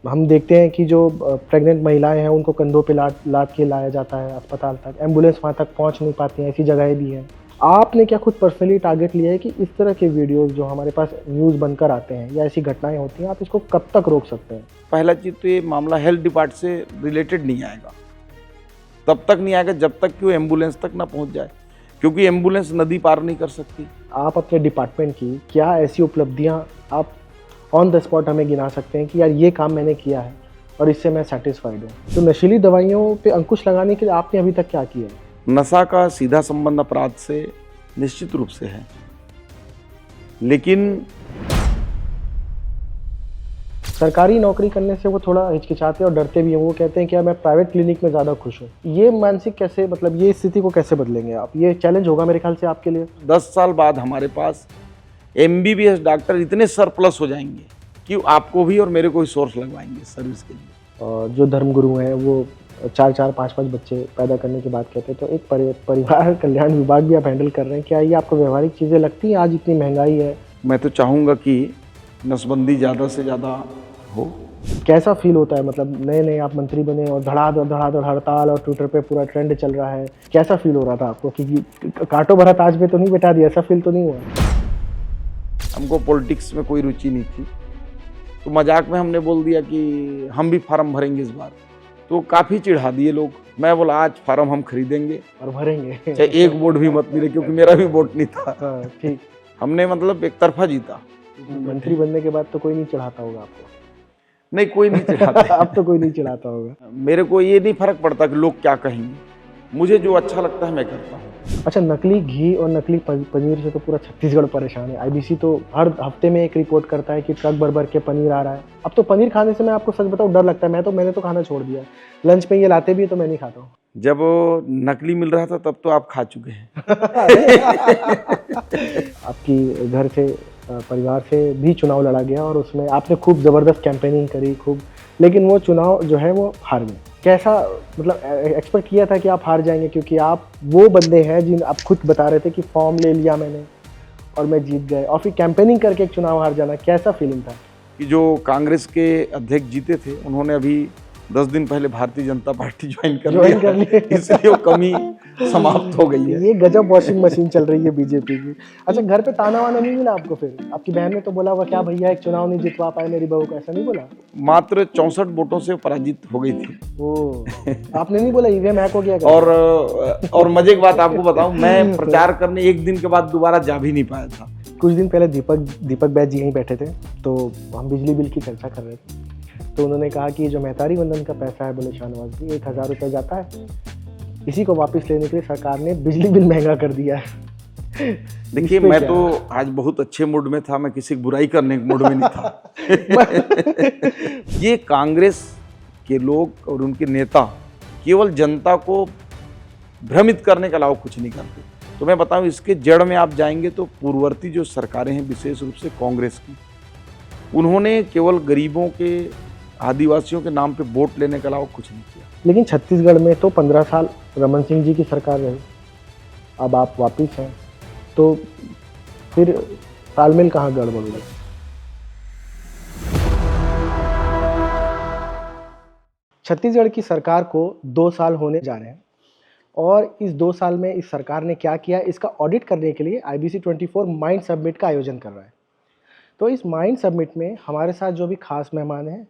हम देखते हैं कि जो प्रेग्नेंट महिलाएं हैं उनको कंधों पे लाद लाद के लाया जाता है अस्पताल तक, एम्बुलेंस वहाँ तक पहुँच नहीं पाती हैं, ऐसी जगहें भी हैं। आपने क्या खुद पर्सनली टारगेट लिया है कि इस तरह के वीडियोस जो हमारे पास न्यूज़ बनकर आते हैं या ऐसी घटनाएं होती हैं, आप इसको कब तक रोक सकते हैं? पहला चीज़ तो ये मामला हेल्थ डिपार्टमेंट से रिलेटेड नहीं आएगा, तब तक नहीं आएगा जब तक कि वो एम्बुलेंस तक ना पहुंच जाए, क्योंकि एम्बुलेंस नदी पार नहीं कर सकती। आप अपने डिपार्टमेंट की क्या ऐसी उपलब्धियां आप ऑन द स्पॉट हमें गिना सकते हैं कि यार ये काम मैंने किया है और इससे मैं सेटिस्फाइड हूँ? तो नशीली दवाइयों पे अंकुश लगाने के लिए आपने अभी तक क्या किया है? नशा का सीधा संबंध अपराध से निश्चित रूप से है, लेकिन सरकारी नौकरी करने से वो थोड़ा हिचकिचाते और डरते भी हैं। वो कहते हैं कि यार मैं प्राइवेट क्लिनिक में ज़्यादा खुश हूँ। ये मानसिक कैसे, मतलब ये स्थिति को कैसे बदलेंगे आप? ये चैलेंज होगा मेरे ख्याल से आपके लिए। 10 साल बाद हमारे पास MBBS डॉक्टर इतने सरप्लस हो जाएंगे कि आपको भी और मेरे को भी सोर्स लगवाएंगे सर्विस के लिए। और जो धर्मगुरु हैं वो 4-4, 5-5 बच्चे पैदा करने की बात कहते हैं, तो एक परिवार कल्याण विभाग भी आप हैंडल कर रहे हैं। क्या ये आपको व्यवहारिक चीज़ें लगती हैं? आज इतनी महंगाई है। मैं तो चाहूँगा कि नसबंदी ज़्यादा से ज़्यादा हो। कैसा फील होता है, मतलब नए नए आप मंत्री बने और धड़ाधड़ हड़ताल और ट्विटर पे पूरा ट्रेंड चल रहा है, कैसा फील हो रहा था आपको कि कांटो भरा ताज पे तो नहीं बैठा दिया? ऐसा फील तो नहीं हुआ? हमको पॉलिटिक्स में कोई रुचि नहीं थी, तो मजाक में हमने बोल दिया कि हम भी फार्म भरेंगे इस बार, तो काफ़ी चिढ़ा दिए लोग। मैं बोला आज फार्म हम खरीदेंगे और भरेंगे, चाहे एक वोट भी मत मिले, क्योंकि मेरा भी वोट नहीं था। हाँ, ठीक। हमने मतलब एक तरफा जीता। मंत्री बनने के बाद तो कोई नहीं चढ़ाता होगा आपको? नहीं, कोई नहीं चिढ़ाता। अब तो कोई नहीं चढ़ाता होगा। मेरे को ये नहीं फर्क पड़ता कि लोग क्या कहेंगे, मुझे जो अच्छा लगता है मैं करता हूँ। अच्छा, नकली घी और नकली पनीर से तो पूरा छत्तीसगढ़ परेशान है। IBC तो हर हफ्ते में एक रिपोर्ट करता है कि ट्रक भर भर के पनीर आ रहा है। अब तो पनीर खाने से मैं आपको सच बताऊं डर लगता है। मैंने तो खाना छोड़ दिया। लंच में ये लाते भी है तो मैं नहीं खाता हूँ। जब नकली मिल रहा था तब तो आप खा चुके हैं। आपकी घर से परिवार से भी चुनाव लड़ा गया और उसमें आपने खूब ज़बरदस्त कैंपेनिंग करी, खूब, लेकिन वो चुनाव जो है वो हार गए। कैसा, मतलब एक्सपेक्ट किया था कि आप हार जाएंगे? क्योंकि आप वो बंदे हैं जिन आप खुद बता रहे थे कि फॉर्म ले लिया मैंने और मैं जीत गए, और फिर कैंपेनिंग करके एक चुनाव हार जाना, कैसा फीलिंग था? कि जो कांग्रेस के अध्यक्ष जीते थे उन्होंने अभी 10 दिन पहले भारतीय जनता पार्टी ज्वाइन कर लिया, इसलिए वो कमी समाप्त हो गई है। ये गजब वॉशिंग मशीन चल रही है बीजेपी की। अच्छा, घर पे ताना वाना नहीं मिला आपको फिर? आपकी बहन ने तो बोला वो क्या भैया एक चुनाव नहीं जितवा पाए मेरी बहू को, ऐसा नहीं बोला? मात्र 64 वोटों से पराजित हो गई थी। ओ, आपने नहीं बोला ईवीएम हैक हो गया क्या? और मजे की बात आपको बताऊं, मैं प्रचार करने एक दिन के बाद दोबारा जा भी नहीं पाया था। कुछ दिन पहले दीपक बैद जी यहीं बैठे थे, तो हम बिजली बिल की चर्चा कर रहे थे, तो उन्होंने कहा कि जो मेहतारी वंदन का पैसा है, बोले शाहनवाज जी 1000 रुपये जाता है, इसी को वापस लेने के लिए सरकार ने बिजली बिल महंगा कर दिया है। देखिए, मैं तो आज बहुत अच्छे मूड में था, मैं किसी की बुराई करने के मूड में नहीं था। ये कांग्रेस के लोग और उनके नेता केवल जनता को भ्रमित करने के अलावा कुछ नहीं करते। तो मैं बताऊं, इसके जड़ में आप जाएंगे तो पूर्ववर्ती जो सरकारें हैं, विशेष रूप से कांग्रेस की, उन्होंने केवल गरीबों के, आदिवासियों के नाम पे वोट लेने के अलावा कुछ नहीं किया। लेकिन छत्तीसगढ़ में तो 15 साल रमन सिंह जी की सरकार रही, अब आप वापिस हैं, तो फिर तालमेल कहाँ गड़बड़ हुई? छत्तीसगढ़ की सरकार को 2 साल होने जा रहे हैं और इस 2 साल में इस सरकार ने क्या किया, इसका ऑडिट करने के लिए IBC 24 माइंड समिट का आयोजन कर रहा है। तो इस माइंड समिट में हमारे साथ जो भी खास मेहमान हैं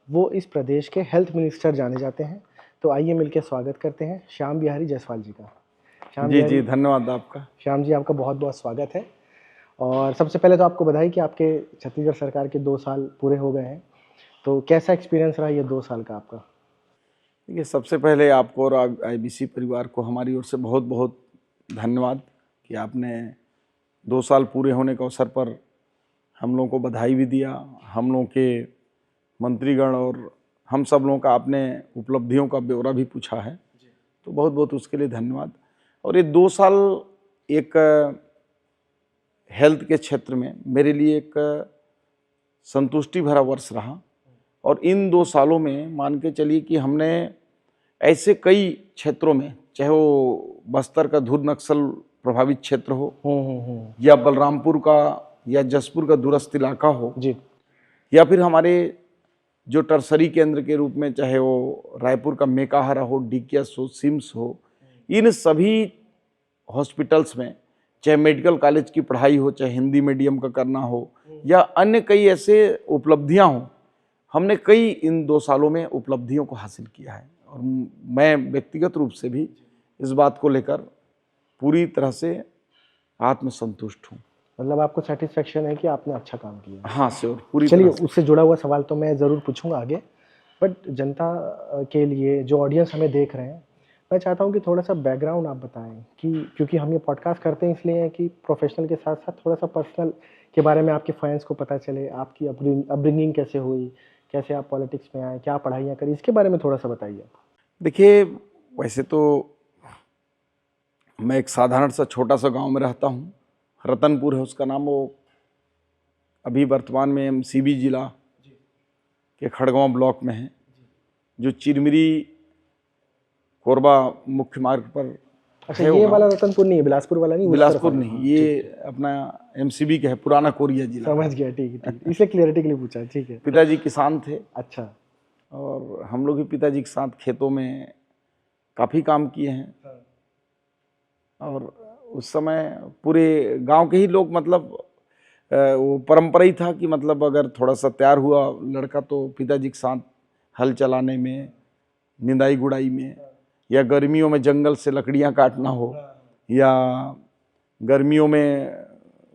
वो इस प्रदेश के हेल्थ मिनिस्टर जाने जाते हैं। तो आइए मिलकर स्वागत करते हैं श्याम बिहारी जायसवाल जी का। जी, धन्यवाद आपका। श्याम जी, आपका बहुत बहुत स्वागत है। और सबसे पहले तो आपको बधाई कि आपके छत्तीसगढ़ सरकार के 2 साल पूरे हो गए हैं। तो कैसा एक्सपीरियंस रहा ये 2 साल का आपका? देखिए, सबसे पहले आपको और IBC परिवार को हमारी ओर से बहुत बहुत धन्यवाद कि आपने 2 साल पूरे होने के अवसर पर हम लोगों को बधाई भी दिया, हम लोगों के मंत्रीगण और हम सब लोगों का आपने उपलब्धियों का ब्यौरा भी पूछा है, तो बहुत बहुत उसके लिए धन्यवाद। और ये 2 साल एक हेल्थ के क्षेत्र में मेरे लिए एक संतुष्टि भरा वर्ष रहा। और इन 2 सालों में मान के चलिए कि हमने ऐसे कई क्षेत्रों में, चाहे वो बस्तर का धुर नक्सल प्रभावित क्षेत्र हो या बलरामपुर का या जसपुर का दूरस्थ इलाका हो जी, या फिर हमारे जो टर्सरी केंद्र के रूप में, चाहे वो रायपुर का मेकाहारा हो, डीकेएस हो, सिम्स हो, इन सभी हॉस्पिटल्स में, चाहे मेडिकल कॉलेज की पढ़ाई हो, चाहे हिंदी मीडियम का करना हो, या अन्य कई ऐसे उपलब्धियां हो, हमने कई इन 2 सालों में उपलब्धियों को हासिल किया है। और मैं व्यक्तिगत रूप से भी इस बात को लेकर पूरी तरह से आत्मसंतुष्ट हूँ। मतलब आपको सेटिस्फेक्शन है कि आपने अच्छा काम किया। हाँ श्योर, पूरी चलिए, तरह से। उससे जुड़ा हुआ सवाल तो मैं ज़रूर पूछूंगा आगे, बट जनता के लिए, जो ऑडियंस हमें देख रहे हैं, मैं चाहता हूं कि थोड़ा सा बैकग्राउंड आप बताएं, कि क्योंकि हम ये पॉडकास्ट करते हैं इसलिए है कि प्रोफेशनल के साथ साथ थोड़ा सा पर्सनल के बारे में आपके फैंस को पता चले, आपकी अपब्रिंगिंग कैसे हुई, कैसे आप पॉलिटिक्स में आए, क्या पढ़ाइयाँ करी, इसके बारे में थोड़ा सा बताइए। देखिए, वैसे तो मैं एक साधारण सा छोटा सा गांव में रहता हूँ, रतनपुर है उसका नाम। वो अभी वर्तमान में एमसीबी जिला के खड़गवां ब्लॉक में है, जो चिरमिरी कोरबा मुख्य मार्ग पर अच्छा, है। ये वाला रतनपुर नहीं है, बिलासपुर वाला नहीं, उस तरफ बिलासपुर वाला। नहीं, ये अपना एमसीबी का है, पुराना कोरिया जिला। समझ गया, ठीक है, ठीक है, इसलिए क्लियरिटी के लिए पूछा है, ठीक है। पिताजी किसान थे, अच्छा। और हम लोग भी पिताजी के साथ खेतों में काफ़ी काम किए हैं। और उस समय पूरे गांव के ही लोग, मतलब वो परंपरा ही था कि मतलब अगर थोड़ा सा तैयार हुआ लड़का तो पिताजी के साथ हल चलाने में, निंदाई गुड़ाई में, या गर्मियों में जंगल से लकड़ियां काटना हो, या गर्मियों में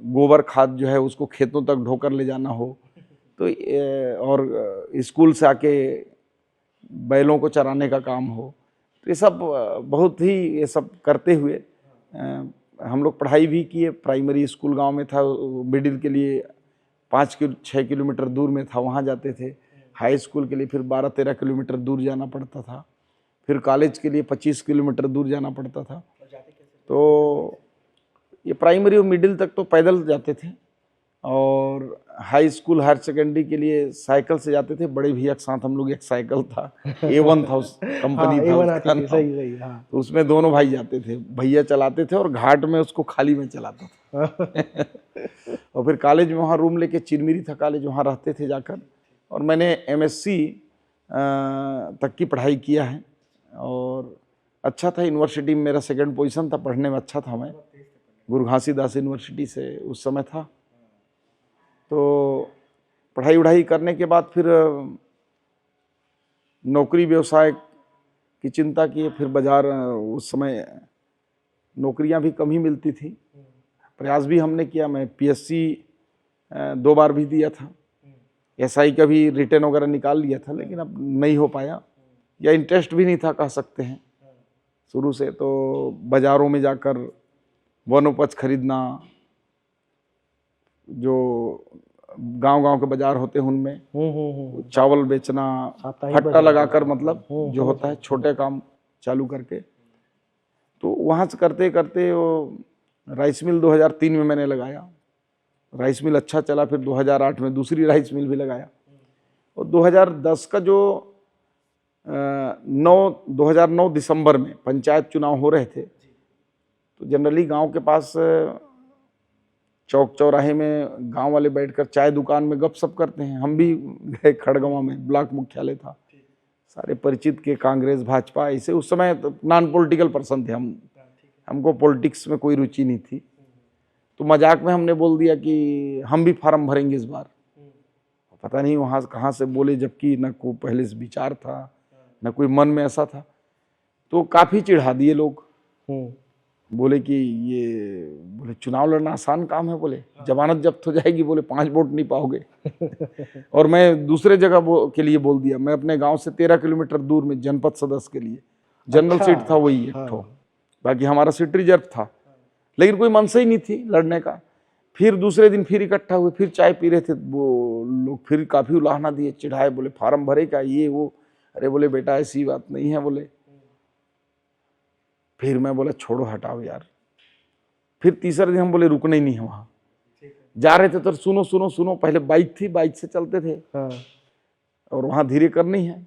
गोबर खाद जो है उसको खेतों तक ढोकर ले जाना हो, तो और स्कूल से आके बैलों को चराने का काम हो, तो ये सब बहुत ही, ये सब करते हुए हम लोग पढ़ाई भी किए। प्राइमरी स्कूल गांव में था, मिडिल के लिए 5-6 किलोमीटर दूर में था, वहाँ जाते थे। हाई स्कूल के लिए फिर 12-13 किलोमीटर दूर जाना पड़ता था। फिर कॉलेज के लिए 25 किलोमीटर दूर जाना पड़ता था। तो ये प्राइमरी और मिडिल तक तो पैदल जाते थे, और हाई स्कूल हायर सेकेंडरी के लिए साइकिल से जाते थे। बड़े भैया के साथ हम लोग, एक साइकिल था, A1 था, उस कंपनी हाँ, था A1 उसका आती थी, नाम। सही सही, हाँ। तो उसमें दोनों भाई जाते थे, भैया चलाते थे और घाट में उसको खाली में चलाता था। और फिर कॉलेज में वहाँ रूम लेके, चिरमिरी था कॉलेज, वहाँ रहते थे जाकर। और मैंने MSc तक की पढ़ाई किया है, और अच्छा था। यूनिवर्सिटी में मेरा 2nd पोजीशन था, पढ़ने में अच्छा था मैं। गुरु घासीदास यूनिवर्सिटी से उस समय था। तो पढ़ाई वढ़ाई करने के बाद फिर नौकरी व्यवसाय की चिंता की। फिर बाजार, उस समय नौकरियां भी कम ही मिलती थी। प्रयास भी हमने किया, मैं PSC 2 बार भी दिया था, SI का भी रिटर्न वगैरह निकाल लिया था, लेकिन अब नहीं हो पाया, या इंटरेस्ट भी नहीं था कह सकते हैं शुरू से। तो बाज़ारों में जाकर वन उपज खरीदना, जो गांव-गांव के बाजार होते हैं उनमें चावल बेचना, फट्टा लगाकर, मतलब जो होता है, छोटे काम चालू करके। तो वहाँ से करते करते वो राइस मिल 2003 में मैंने लगाया। राइस मिल अच्छा चला। फिर 2008 में दूसरी राइस मिल भी लगाया। और 2010 का जो 2009 दिसंबर में पंचायत चुनाव हो रहे थे, तो जनरली गांव के पास चौक चौराहे में गांव वाले बैठकर चाय दुकान में गपशप करते हैं। हम भी गए, खड़गवां में ब्लॉक मुख्यालय था, सारे परिचित के, कांग्रेस भाजपा ऐसे। उस समय तो नॉन पॉलिटिकल पर्सन थे हम, हमको पॉलिटिक्स में कोई रुचि नहीं थी। तो मजाक में हमने बोल दिया कि हम भी फार्म भरेंगे इस बार। पता नहीं वहाँ कहाँ से बोले, जबकि न कोई पहले से विचार था, न कोई मन में ऐसा था। तो काफ़ी चिढ़ा दिए लोग। बोले कि ये, बोले चुनाव लड़ना आसान काम है, बोले जमानत जब्त हो जाएगी, बोले 5 वोट नहीं पाओगे। और मैं दूसरे जगह के लिए बोल दिया, मैं अपने गांव से 13 किलोमीटर दूर में जनपद सदस्य के लिए, जनरल सीट था वही एक ठो, बाकी हमारा सीट रिजर्व था, लेकिन कोई मनसा ही नहीं थी लड़ने का। फिर दूसरे दिन फिर इकट्ठा हुए, फिर चाय पी रहे थे वो लोग, फिर काफ़ी उलाहना दिए, चिढ़ाए, बोले फार्म भरे क्या, ये वो। अरे बोले बेटा ऐसी बात नहीं है, बोले। फिर मैं बोला छोड़ो हटाओ यार। फिर तीसरे दिन हम बोले रुकना ही नहीं है वहाँ। जा रहे थे तो सुनो सुनो सुनो, पहले बाइक थी, बाइक से चलते थे, और वहाँ धीरे करनी है,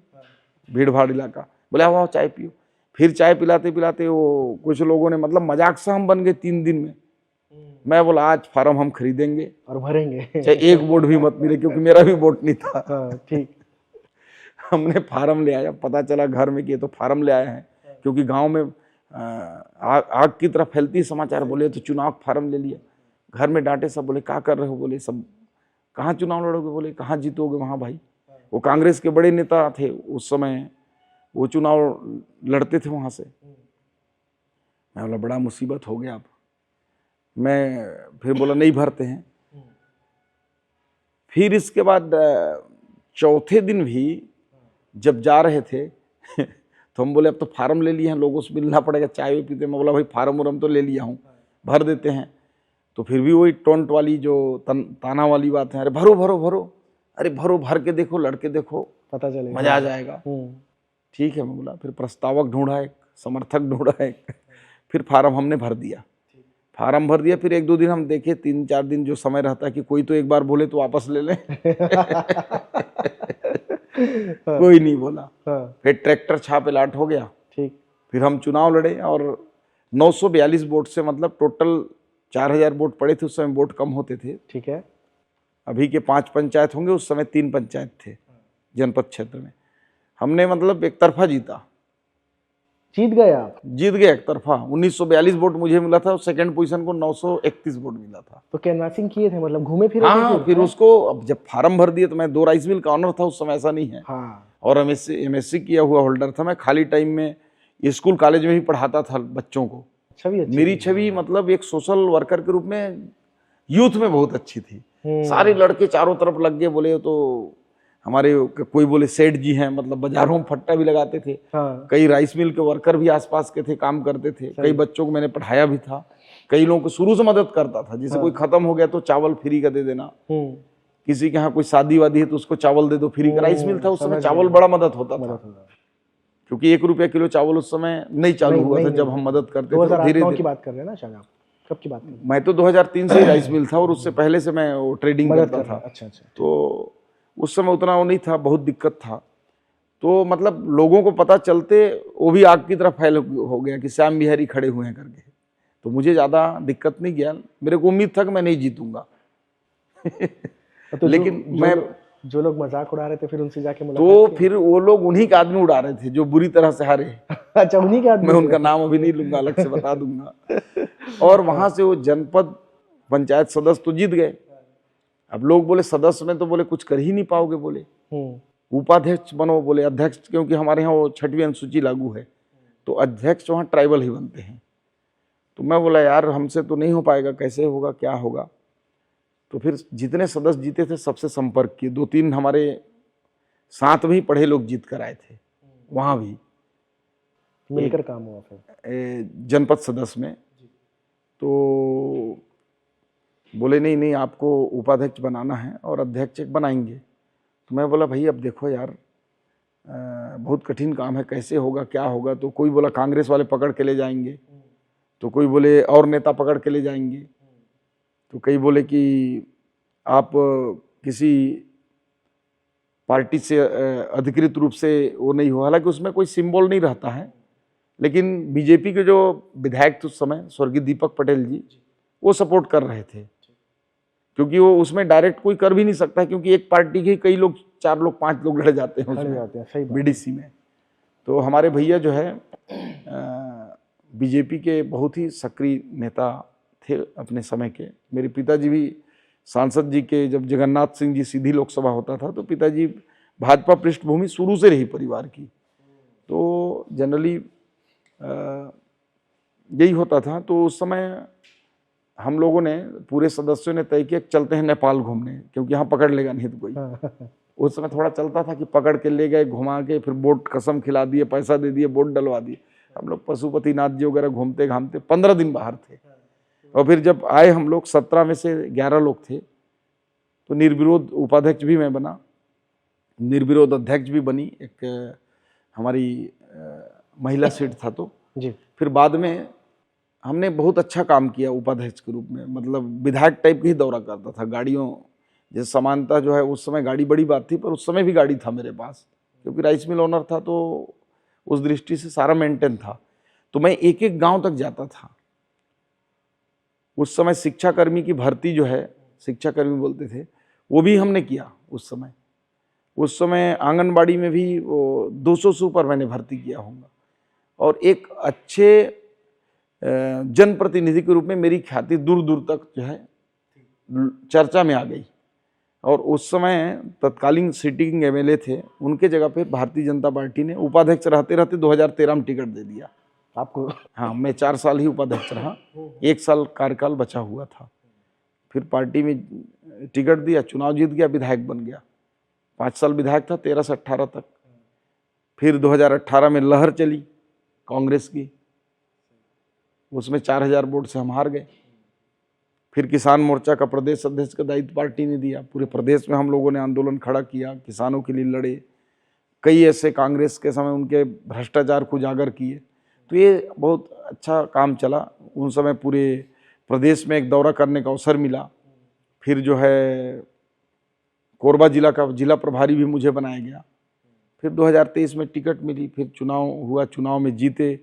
भीड़ भाड़ इलाका। बोले आओ चाय पियो। फिर चाय पिलाते पिलाते वो कुछ लोगों ने, मतलब मजाक से हम बन गए 3 दिन में। मैं बोला आज फार्म हम खरीदेंगे और भरेंगे, चाहे 1 वोट भी मत मिले, क्योंकि मेरा भी वोट नहीं था। ठीक। हमने फार्म ले आया, पता चला घर में कि ये तो फार्म ले आए हैं, क्योंकि गांव में आग की तरह फैलती है समाचार। बोले तो चुनाव फार्म ले लिया। घर में डांटे सब, बोले क्या कर रहे हो, बोले सब कहाँ चुनाव लड़ोगे, बोले कहाँ जीतोगे वहाँ भाई। वो कांग्रेस के बड़े नेता थे उस समय, वो चुनाव लड़ते थे वहाँ से। मैं बोला बड़ा मुसीबत हो गया अब। मैं फिर बोला नहीं भरते हैं। फिर इसके बाद चौथे दिन भी जब जा रहे थे तो हम बोले अब तो फार्म ले लिए हैं, लोगों से मिलना पड़ेगा, चाय पीते। मैं बोला भाई फार्म उर्म तो ले लिया हूँ, भर देते हैं। तो फिर भी वही टोंट वाली जो ताना वाली बात है, अरे भरो भरो भरो, अरे भरो, भर के देखो, लड़के देखो, पता चलेगा, मजा आ जाएगा। ठीक है, मैं बोला। फिर प्रस्तावक ढूंढा, एक समर्थक ढूंढा एक, फिर फार्म हमने भर दिया। फार्म भर दिया। फिर 1-2 दिन हम देखे, 3-4 दिन जो समय रहता है कि कोई तो एक बार बोले तो वापस ले लें। कोई नहीं बोला। फिर ट्रैक्टर छाप अलाट हो गया। ठीक। फिर हम चुनाव लड़े और 942 वोट से, मतलब टोटल 4000 वोट पड़े थे उस समय, वोट कम होते थे। ठीक है। अभी के 5 पंचायत होंगे, उस समय 3 पंचायत थे जनपद क्षेत्र में। हमने मतलब एक तरफा जीता। जीत गए आप? जीत गए एक तरफा। 1942 वोट मुझे मिला था और सेकंड पोजीशन को 931 वोट मिला था। तो कैनवासिंग किए थे, मतलब घूमे फिरे? हाँ, फिर उसको अब जब फार्म भर दिए तो मैं 2 राइस मिल का ऑनर था उस समय, ऐसा नहीं है। हाँ। और एमएससी किया हुआ होल्डर था मैं। खाली टाइम में स्कूल कॉलेज में भी पढ़ाता था बच्चों को। छवि अच्छी, मेरी छवि मतलब एक सोशल वर्कर के रूप में यूथ में बहुत अच्छी थी। सारे लड़के चारों तरफ लग गए। बोले तो हमारे कोई बोले सेठ जी हैं, मतलब बाजारों में फट्टा भी लगाते थे। हाँ। कई राइस मिल के वर्कर भी आसपास के थे, काम करते थे। कई बच्चों को मैंने पढ़ाया भी था। कई लोगों को शुरू से मदद करता था। जैसे कोई खत्म हो गया तो चावल फ्री का दे देना, किसी के यहाँ कोई शादी वादी है तो उसको चावल दे दो फ्री का। राइस मिल था उस समय, चावल बड़ा मदद होता था, क्योंकि 1 रुपया किलो चावल उस समय नहीं चालू हुआ था जब हम मदद करते थे। धीरे धीरे की बात कर रहे हैं ना शायद आप? कब की बात कर रहे हैं? मैं तो 2003 से ही राइस मिल था और उससे पहले से मैं वो ट्रेडिंग करता था। अच्छा अच्छा। तो उस समय उतना वो नहीं था, बहुत दिक्कत था। तो मतलब लोगों को पता चलते वो भी आग की तरफ फैल हो गया कि श्याम बिहारी खड़े हुए हैं करके। तो मुझे ज़्यादा दिक्कत नहीं गया। मेरे को उम्मीद था कि मैं नहीं जीतूंगा। तो लेकिन मैं जो लोग मजाक उड़ा रहे थे फिर उनसे जाके तो फिर वो लोग उन्हीं के आदमी उड़ा रहे थे जो बुरी तरह से हारे। अच्छा, उन्हीं के आदमी? मैं उनका नाम अभी नहीं लूंगा, अलग से बता दूंगा। और वहां से वो जनपद पंचायत सदस्य तो जीत गए। अब लोग बोले सदस्य में तो बोले कुछ कर ही नहीं पाओगे, बोले उपाध्यक्ष बनो, बोले अध्यक्ष, क्योंकि हमारे यहाँ वो 6वीं अनुसूची लागू है तो अध्यक्ष वहाँ ट्राइबल ही बनते हैं। तो मैं बोला यार हमसे तो नहीं हो पाएगा, कैसे होगा, क्या होगा। तो फिर जितने सदस्य जीते थे सबसे संपर्क किए। 2-3 हमारे साथ भी पढ़े लोग जीत कर आए थे, वहाँ भी मिलकर काम हुआ फिर जनपद सदस्य में। तो बोले नहीं नहीं आपको उपाध्यक्ष बनाना है और अध्यक्ष एक बनाएंगे। तो मैं बोला भाई अब देखो यार बहुत कठिन काम है, कैसे होगा, क्या होगा। तो कोई बोला कांग्रेस वाले पकड़ के ले जाएंगे, तो कोई बोले और नेता पकड़ के ले जाएंगे, तो कई बोले कि आप किसी पार्टी से अधिकृत रूप से वो नहीं हो। हालांकि उसमें कोई सिंबल नहीं रहता है, लेकिन बीजेपी के जो विधायक थे उस समय स्वर्गीय दीपक पटेल जी, वो सपोर्ट कर रहे थे, क्योंकि वो उसमें डायरेक्ट कोई कर भी नहीं सकता, क्योंकि एक पार्टी के कई लोग, 4 लोग 5 लोग लड़ जाते हैं उसमें, बीडीसी में। तो हमारे भैया जो है बीजेपी के बहुत ही सक्रिय नेता थे अपने समय के। मेरे पिताजी भी सांसद जी के, जब जगन्नाथ सिंह जी सीधी लोकसभा होता था तो पिताजी भाजपा पृष्ठभूमि शुरू से रही परिवार की। तो जनरली यही होता था। तो उस समय हम लोगों ने, पूरे सदस्यों ने तय किया चलते हैं नेपाल घूमने, क्योंकि यहाँ पकड़ लेगा नहीं तो कोई। उस समय थोड़ा चलता था कि पकड़ के ले गए, घुमा के, फिर बोट कसम खिला दिए, पैसा दे दिए, बोट डलवा दिए। हम लोग पशुपतिनाथ जी वगैरह घूमते घामते 15 दिन बाहर थे। और फिर जब आए हम लोग 17 में से 11 लोग थे, तो निर्विरोध उपाध्यक्ष भी मैं बना, निर्विरोध अध्यक्ष भी बनी एक हमारी महिला सीट था तो जी। फिर बाद में हमने बहुत अच्छा काम किया उपाध्यक्ष के रूप में, मतलब विधायक टाइप का ही दौरा करता था। गाड़ियों जैसे समानता जो है, उस समय गाड़ी बड़ी बात थी, पर उस समय भी गाड़ी था मेरे पास, क्योंकि राइस मिल ओनर था तो उस दृष्टि से सारा मेंटेन था। तो मैं एक एक गांव तक जाता था। उस समय शिक्षाकर्मी की भर्ती जो है, शिक्षाकर्मी बोलते थे, वो भी हमने किया उस समय। उस समय आंगनबाड़ी में भी वो 200 से ऊपर मैंने भर्ती किया होगा और एक अच्छे जनप्रतिनिधि के रूप में मेरी ख्याति दूर दूर तक जो है चर्चा में आ गई। और उस समय तत्कालीन सिटिंग एमएलए थे, उनके जगह पे भारतीय जनता पार्टी ने उपाध्यक्ष रहते रहते 2013 में टिकट दे दिया आपको। हाँ, मैं 4 साल ही उपाध्यक्ष रहा, 1 साल कार्यकाल बचा हुआ था। फिर पार्टी में टिकट दिया, चुनाव जीत गया, विधायक बन गया। 5 साल विधायक था, 13 से 18 तक। फिर 2018 में लहर चली कांग्रेस की, उसमें 4000 वोट से हम हार गए। फिर किसान मोर्चा का प्रदेश अध्यक्ष का दायित्व पार्टी ने दिया। पूरे प्रदेश में हम लोगों ने आंदोलन खड़ा किया, किसानों के लिए लड़े। कई ऐसे कांग्रेस के समय उनके भ्रष्टाचार को उजागर किए। तो ये बहुत अच्छा काम चला। उन समय पूरे प्रदेश में एक दौरा करने का अवसर मिला। फिर जो है कोरबा जिला का जिला प्रभारी भी मुझे बनाया गया। फिर 2023 में टिकट मिली, फिर चुनाव हुआ, चुनाव में जीते।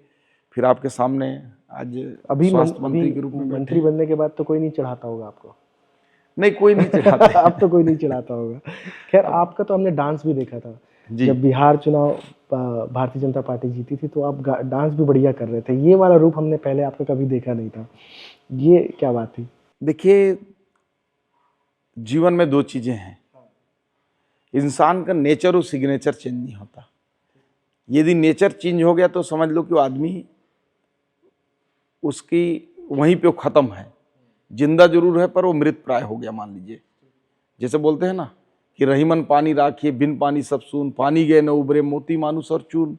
फिर आपके सामने आज अभी स्वास्थ्य मंत्री के रूप में मंत्री बनने के बाद तो कोई नहीं चढ़ाता होगा आपको? नहीं, कोई नहीं चढ़ाता। अब तो कोई नहीं चढ़ाता होगा। खैर, आपका तो हमने डांस भी देखा था जी। जब बिहार चुनाव भारतीय जनता पार्टी जीती थी, तो आप डांस भी बढ़िया कर रहे थे। ये वाला रूप हमने पहले आपका कभी देखा नहीं था। ये क्या बात थी? देखिए, जीवन में 2 चीजें हैं। इंसान का नेचर और सिग्नेचर चेंज नहीं होता। यदि नेचर चेंज हो गया तो समझ लो कि वो आदमी उसकी वहीं पे वो खत्म है। जिंदा जरूर है पर वो मृत प्राय हो गया, मान लीजिए। जैसे बोलते हैं ना कि रहीमन पानी राखिए, बिन पानी सब सून, पानी गए न उबरे, मोती मानुस और चून।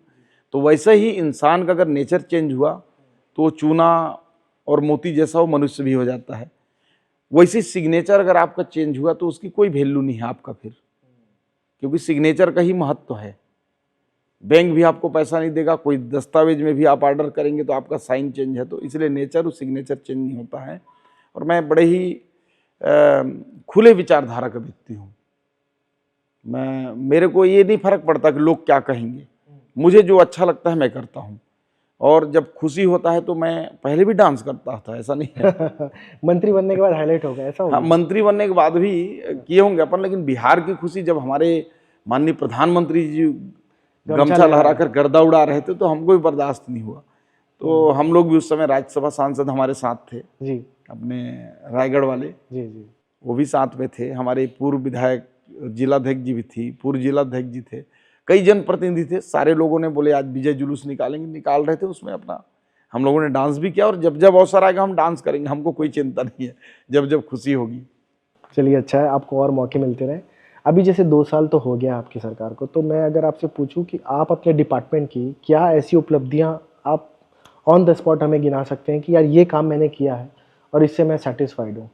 तो वैसे ही इंसान का अगर नेचर चेंज हुआ तो चूना और मोती जैसा वो मनुष्य भी हो जाता है। वैसे सिग्नेचर अगर आपका चेंज हुआ तो उसकी कोई वैल्यू नहीं है आपका फिर, क्योंकि सिग्नेचर का ही महत्व है। बैंक भी आपको पैसा नहीं देगा, कोई दस्तावेज में भी आप ऑर्डर करेंगे तो आपका साइन चेंज है। तो इसलिए नेचर और सिग्नेचर चेंज नहीं होता है। और मैं बड़े ही खुले विचारधारा का व्यक्ति हूँ। मेरे को ये नहीं फर्क पड़ता कि लोग क्या कहेंगे। मुझे जो अच्छा लगता है मैं करता हूँ। और जब खुशी होता है तो मैं पहले भी डांस करता था, ऐसा नहीं है। मंत्री बनने के बाद हाईलाइट हो गया, ऐसा हो गया? हाँ, मंत्री बनने के बाद भी किए होंगे अपन, लेकिन बिहार की खुशी जब हमारे माननीय प्रधानमंत्री जी गमछा लहराकर गर्दा उड़ा रहे थे तो हमको भी बर्दाश्त नहीं हुआ। तो हम लोग भी उस समय राज्यसभा सांसद हमारे साथ थे जी, अपने रायगढ़ वाले जी जी, वो भी साथ में थे। हमारे पूर्व विधायक जिलाध्यक्ष जी भी थी, पूर्व जिलाध्यक्ष जी थे, कई जनप्रतिनिधि थे। सारे लोगों ने बोले आज विजय जुलूस निकालेंगे, निकाल रहे थे। उसमें अपना हम लोगों ने डांस भी किया और जब जब अवसर आएगा हम डांस करेंगे, हमको कोई चिंता नहीं है, जब जब खुशी होगी। चलिए, अच्छा है, आपको और मौके मिलते रहे। अभी जैसे 2 साल तो हो गया आपकी सरकार को, तो मैं अगर आपसे पूछूं कि आप अपने डिपार्टमेंट की क्या ऐसी उपलब्धियां आप ऑन द स्पॉट हमें गिना सकते हैं कि यार ये काम मैंने किया है और इससे मैं सेटिस्फाइड हूँ?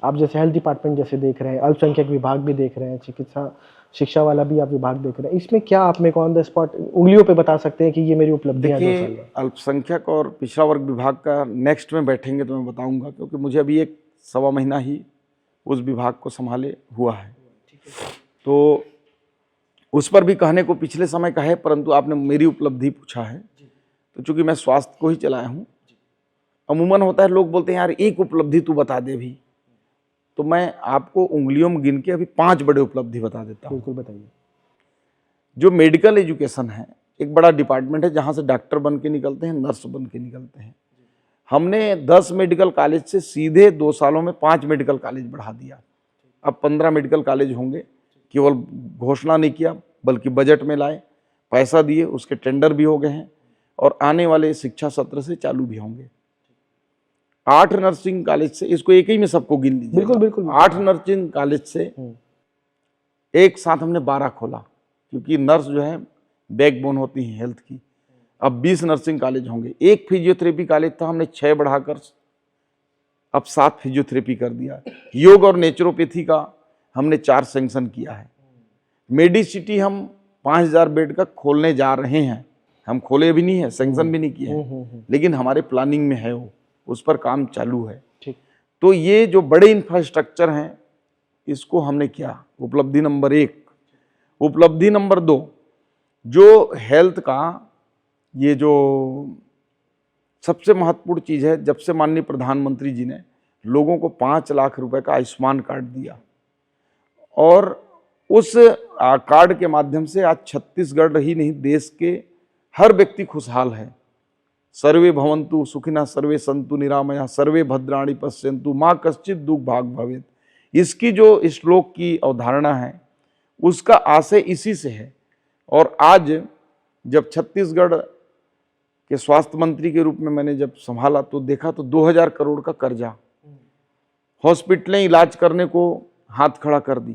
आप जैसे हेल्थ डिपार्टमेंट जैसे देख रहे हैं, अल्पसंख्यक विभाग भी देख रहे हैं, चिकित्सा शिक्षा वाला भी आप विभाग देख रहे हैं, इसमें क्या आप मेरे को ऑन द स्पॉट उंगलियों पे बता सकते हैं कि ये मेरी उपलब्धियां 2 साल में? अल्पसंख्यक और पिछड़ा वर्ग विभाग का नेक्स्ट में बैठेंगे तो मैं बताऊंगा, क्योंकि मुझे अभी 1 सवा महीना ही उस विभाग को संभाले हुआ है। तो उस पर भी कहने को पिछले समय का है, परंतु आपने मेरी उपलब्धि पूछा है तो चूंकि मैं स्वास्थ्य को ही चलाया हूँ, अमूमन होता है लोग बोलते हैं यार एक उपलब्धि तू बता दे भी, तो मैं आपको उंगलियों में गिन के अभी 5 बड़े उपलब्धि बता देता हूँ। बिल्कुल बताइए। जो मेडिकल एजुकेशन है, एक बड़ा डिपार्टमेंट है जहाँ से डॉक्टर बन के निकलते हैं, नर्स बन के निकलते हैं। हमने 10 मेडिकल कॉलेज से सीधे 2 सालों में 5 मेडिकल कॉलेज बढ़ा दिया। अब 15 मेडिकल कॉलेज होंगे। केवल घोषणा नहीं किया बल्कि बजट में लाए, पैसा दिए, उसके टेंडर भी हो गए हैं और आने वाले शिक्षा सत्र से चालू भी होंगे। 8 नर्सिंग कॉलेज से, इसको एक ही में सबको गिन लीजिए। बिल्कुल बिल्कुल। 8 नर्सिंग कॉलेज से एक साथ हमने 12 खोला, क्योंकि नर्स जो है बैकबोन होती है हेल्थ की। अब 20 नर्सिंग कॉलेज होंगे। एक फिजियोथेरेपी कॉलेज था, हमने 6 बढ़ाकर अब 7 फिजियोथेरेपी कर दिया। योग और नेचुरोपैथी का हमने 4 सैंक्शन किया है। मेडिसिटी हम 5000 बेड का खोलने जा रहे हैं। हम खोले भी नहीं है, सैंक्शन भी नहीं किए हैं, लेकिन हमारे प्लानिंग में है, वो उस पर काम चालू है। ठीक। तो ये जो बड़े इंफ्रास्ट्रक्चर हैं इसको हमने किया, उपलब्धि नंबर 1। उपलब्धि नंबर 2, जो हेल्थ का ये जो सबसे महत्वपूर्ण चीज है, जब से माननीय प्रधानमंत्री जी ने लोगों को 5 लाख रुपए का आयुष्मान कार्ड दिया और उस कार्ड के माध्यम से आज छत्तीसगढ़ ही नहीं, देश के हर व्यक्ति खुशहाल है। सर्वे भवन्तु सुखिनः, सर्वे सन्तु निरामया, सर्वे भद्राणि पश्यन्तु, माँ कश्चित दुख भाग भवेत्। इसकी जो श्लोक की अवधारणा है उसका आशय इसी से है। और आज जब छत्तीसगढ़ के स्वास्थ्य मंत्री के रूप में मैंने जब संभाला तो देखा तो 2000 करोड़ का कर्जा, हॉस्पिटलें इलाज करने को हाथ खड़ा कर दी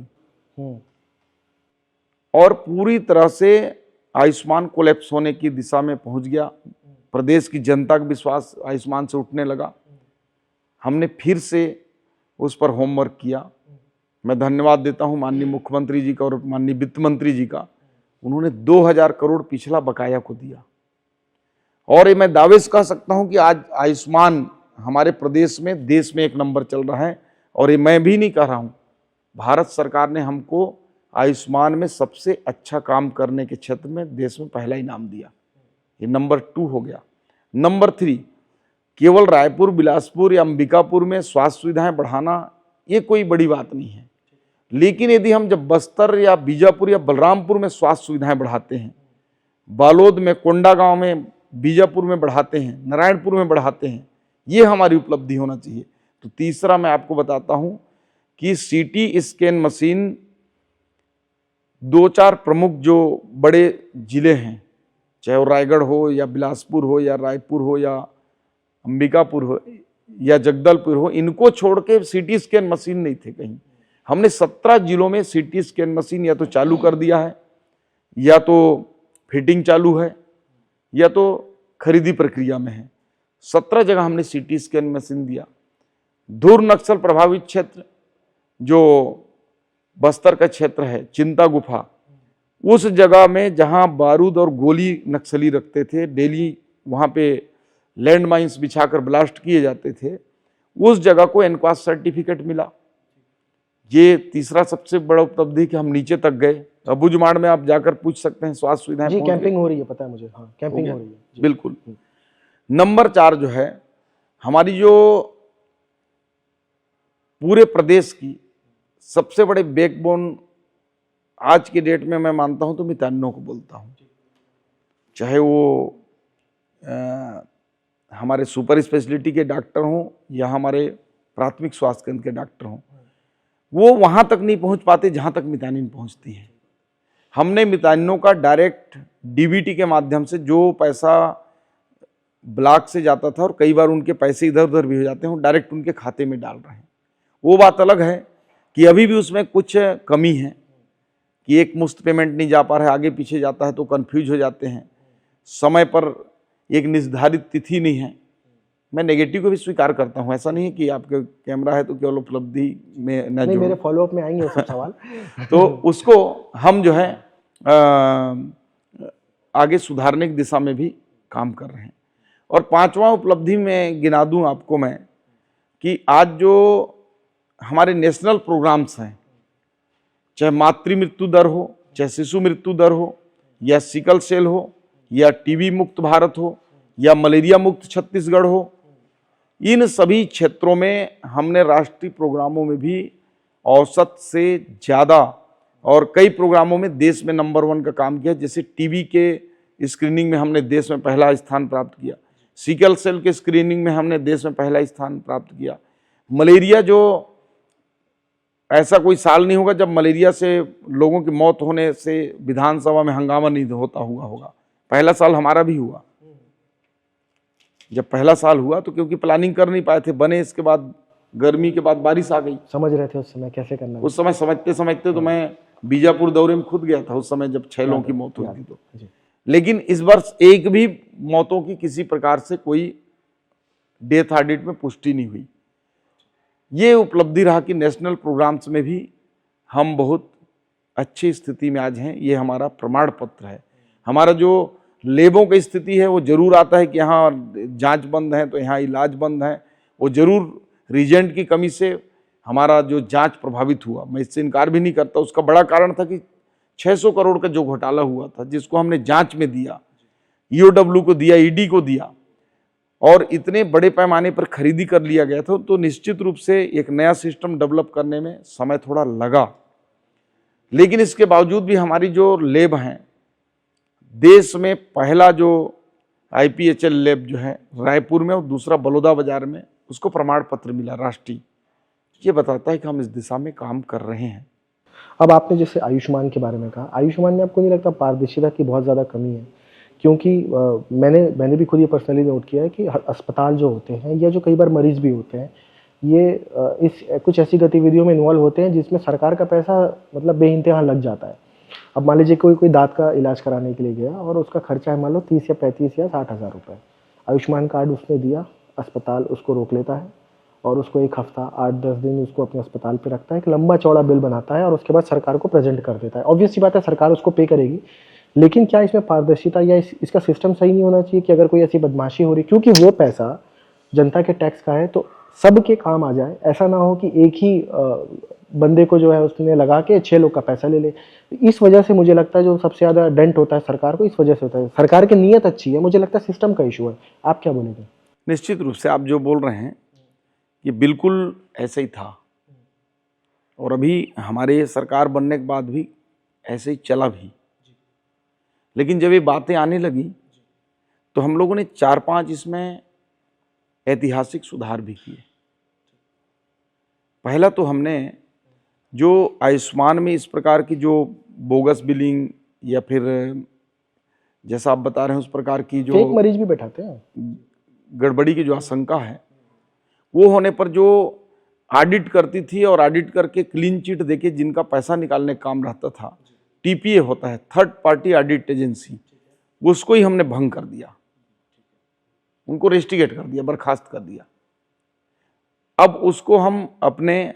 और पूरी तरह से आयुष्मान कोलैप्स होने की दिशा में पहुंच गया। प्रदेश की जनता का विश्वास आयुष्मान से उठने लगा। हमने फिर से उस पर होमवर्क किया। मैं धन्यवाद देता हूं माननीय मुख्यमंत्री जी का और माननीय वित्त मंत्री जी का। उन्होंने 2000 करोड़ पिछला बकाया को दिया और ये मैं दावे से कह सकता हूं कि आज आयुष्मान हमारे प्रदेश में, देश में 1 नंबर चल रहा है। और ये मैं भी नहीं कह रहा हूं, भारत सरकार ने हमको आयुष्मान में सबसे अच्छा काम करने के क्षेत्र में देश में पहला इनाम दिया। ये नंबर 2 हो गया। नंबर 3, केवल रायपुर, बिलासपुर या अंबिकापुर में स्वास्थ्य सुविधाएं बढ़ाना ये कोई बड़ी बात नहीं है, लेकिन यदि हम जब बस्तर या बीजापुर या बलरामपुर में स्वास्थ्य सुविधाएं बढ़ाते हैं, बालोद में, कोंडागांव में, बीजापुर में बढ़ाते हैं, नारायणपुर में बढ़ाते हैं, ये हमारी उपलब्धि होना चाहिए। तो तीसरा मैं आपको बताता हूं कि सीटी स्कैन मशीन 2-4 प्रमुख जो बड़े जिले हैं, चाहे वो रायगढ़ हो या बिलासपुर हो या रायपुर हो या अंबिकापुर हो या जगदलपुर हो, इनको छोड़ के सीटी स्कैन मशीन नहीं थे कहीं। हमने 17 जिलों में सीटी स्कैन मशीन या तो चालू कर दिया है, या तो फिटिंग चालू है, या तो खरीदी प्रक्रिया में है। 17 जगह हमने सीटी स्कैन मशीन दिया। धुर नक्सल प्रभावित क्षेत्र जो बस्तर का क्षेत्र है, चिंता गुफा, उस जगह में जहां बारूद और गोली नक्सली रखते थे, डेली वहां पे लैंड माइंस बिछाकर ब्लास्ट किए जाते थे, उस जगह को एनक्वास सर्टिफिकेट मिला। ये तीसरा सबसे बड़ा उपलब्धि कि हम नीचे तक गए। अबुझमाड़ में आप जाकर पूछ सकते हैं, स्वास्थ्य सुविधाएं जी कैंपिंग हो रही है, पता है मुझे। हाँ, कैंपिंग हो रही है जी। बिल्कुल। नंबर 4 जो है, हमारी जो पूरे प्रदेश की सबसे बड़े बैकबोन आज के डेट में मैं मानता हूं तो मितानिनों को बोलता हूं, चाहे वो हमारे सुपर स्पेशलिटी के डॉक्टर हों या हमारे प्राथमिक स्वास्थ्य केंद्र के डॉक्टर हों, वो वहां तक नहीं पहुंच पाते जहां तक मितानिन पहुंचती है। हमने मितानिनों का डायरेक्ट डीबीटी के माध्यम से जो पैसा ब्लॉक से जाता था, और कई बार उनके पैसे इधर उधर भी हो जाते हैं, डायरेक्ट उनके खाते में डाल रहे हैं। वो बात अलग है कि अभी भी उसमें कुछ कमी है कि एक मुश्त पेमेंट नहीं जा पा रहा है, आगे पीछे जाता है तो कंफ्यूज हो जाते हैं, समय पर एक निर्धारित तिथि नहीं है। मैं नेगेटिव को भी स्वीकार करता हूं, ऐसा नहीं है कि आपके कैमरा है तो केवल उपलब्धि में न जोड़ो। मेरे फॉलोअप में आएंगे वो सब सवाल। तो उसको हम जो है आगे सुधारने की दिशा में भी काम कर रहे हैं। और 5वां उपलब्धि में गिना दूं आपको मैं कि आज जो हमारे नेशनल प्रोग्राम्स हैं, चाहे मातृ मृत्यु दर हो, चाहे शिशु मृत्यु दर हो, या सिकल सेल हो, या टीबी मुक्त भारत हो, या मलेरिया मुक्त छत्तीसगढ़ हो, इन सभी क्षेत्रों में हमने राष्ट्रीय प्रोग्रामों में भी औसत से ज़्यादा और कई प्रोग्रामों में देश में नंबर 1 का काम किया। जैसे टीबी के स्क्रीनिंग में हमने देश में पहला स्थान प्राप्त किया, सिकल सेल के स्क्रीनिंग में हमने देश में पहला स्थान प्राप्त किया। मलेरिया, जो ऐसा कोई साल नहीं होगा जब मलेरिया से लोगों की मौत होने से विधानसभा में हंगामा नहीं होता हुआ होगा। पहला साल हमारा भी हुआ। जब पहला साल हुआ तो क्योंकि प्लानिंग कर नहीं पाए थे, बने इसके बाद गर्मी के बाद बारिश आ गई। समझ रहे थे उस समय कैसे करना है। उस समय समझते समझते तो मैं बीजापुर दौरे में खुद गया था उस समय जब 6 लोगों की मौत हुई थी तो। लेकिन इस वर्ष एक भी मौतों की किसी प्रकार से कोई डेथ ऑडिट में पुष्टि नहीं हुई। ये उपलब्धि रहा कि नेशनल प्रोग्राम्स में भी हम बहुत अच्छी स्थिति में आज हैं। ये हमारा प्रमाण पत्र है। हमारा जो लेबों की स्थिति है वो जरूर आता है कि यहाँ जांच बंद है तो यहाँ इलाज बंद है, वो जरूर रीजेंट की कमी से हमारा जो जांच प्रभावित हुआ, मैं इससे इनकार भी नहीं करता। उसका बड़ा कारण था कि 600 करोड़ का जो घोटाला हुआ था जिसको हमने जांच में दिया, ईओडब्ल्यू को दिया, ईडी को दिया, और इतने बड़े पैमाने पर खरीदी कर लिया गया था, तो निश्चित रूप से एक नया सिस्टम डेवलप करने में समय थोड़ा लगा। लेकिन इसके बावजूद भी हमारी जो लैब हैं, देश में पहला जो IPHL लैब जो है रायपुर में और दूसरा बलौदा बाजार में, उसको प्रमाण पत्र मिला राष्ट्रीय। ये बताता है कि हम इस दिशा में काम कर रहे हैं। अब आपने जैसे आयुष्मान के बारे में कहा, आयुष्मान में आपको नहीं लगता पारदर्शिता की बहुत ज़्यादा कमी है? क्योंकि मैंने भी खुद ये पर्सनली नोट किया है कि अस्पताल जो होते हैं या जो कई बार मरीज भी होते हैं, ये इस कुछ ऐसी गतिविधियों में इन्वॉल्व होते हैं जिसमें सरकार का पैसा मतलब बेइंतहा लग जाता है। अब मान लीजिए कोई दांत का इलाज कराने के लिए गया और उसका खर्चा है मान लो 30 या 35 या 60 हज़ार रुपये। आयुष्मान कार्ड उसने दिया, अस्पताल उसको रोक लेता है और उसको 1 हफ्ता 8-10 दिन उसको अपने अस्पताल पे रखता है, एक लंबा चौड़ा बिल बनाता है और उसके बाद सरकार को प्रेजेंट कर देता है। ऑब्वियस सी बात है सरकार उसको पे करेगी, लेकिन क्या इसमें पारदर्शिता या इसका सिस्टम सही नहीं होना चाहिए कि अगर कोई ऐसी बदमाशी हो रही, क्योंकि वो पैसा जनता के टैक्स का है, तो सबके काम आ जाए। ऐसा ना हो कि एक ही बंदे को जो है उसने लगा के 6 लोग का पैसा ले ले। इस वजह से मुझे लगता है जो सबसे ज़्यादा डेंट होता है सरकार को, इस वजह से होता है। सरकार की नीयत अच्छी है, मुझे लगता है सिस्टम का इशू है। आप क्या बोलेंगे? निश्चित रूप से आप जो बोल रहे हैं ये बिल्कुल ऐसे ही था, और अभी हमारे सरकार बनने के बाद भी ऐसे ही चला भी। लेकिन जब ये बातें आने लगी तो हम लोगों ने 4-5 इसमें ऐतिहासिक सुधार भी किए। पहला तो हमने जो आयुष्मान में इस प्रकार की जो बोगस बिलिंग या फिर जैसा आप बता रहे हैं उस प्रकार की जो फेक मरीज भी बैठाते हैं, गड़बड़ी की जो आशंका है, वो होने पर जो ऑडिट करती थी और ऑडिट करके क्लीन चिट देके जिनका पैसा निकालने का काम रहता था, TPA होता है, थर्ड पार्टी ऑडिट एजेंसी, उसको ही हमने भंग कर दिया, उनको रेस्टिगेट कर दिया, बर्खास्त कर दिया। अब उसको हम अपने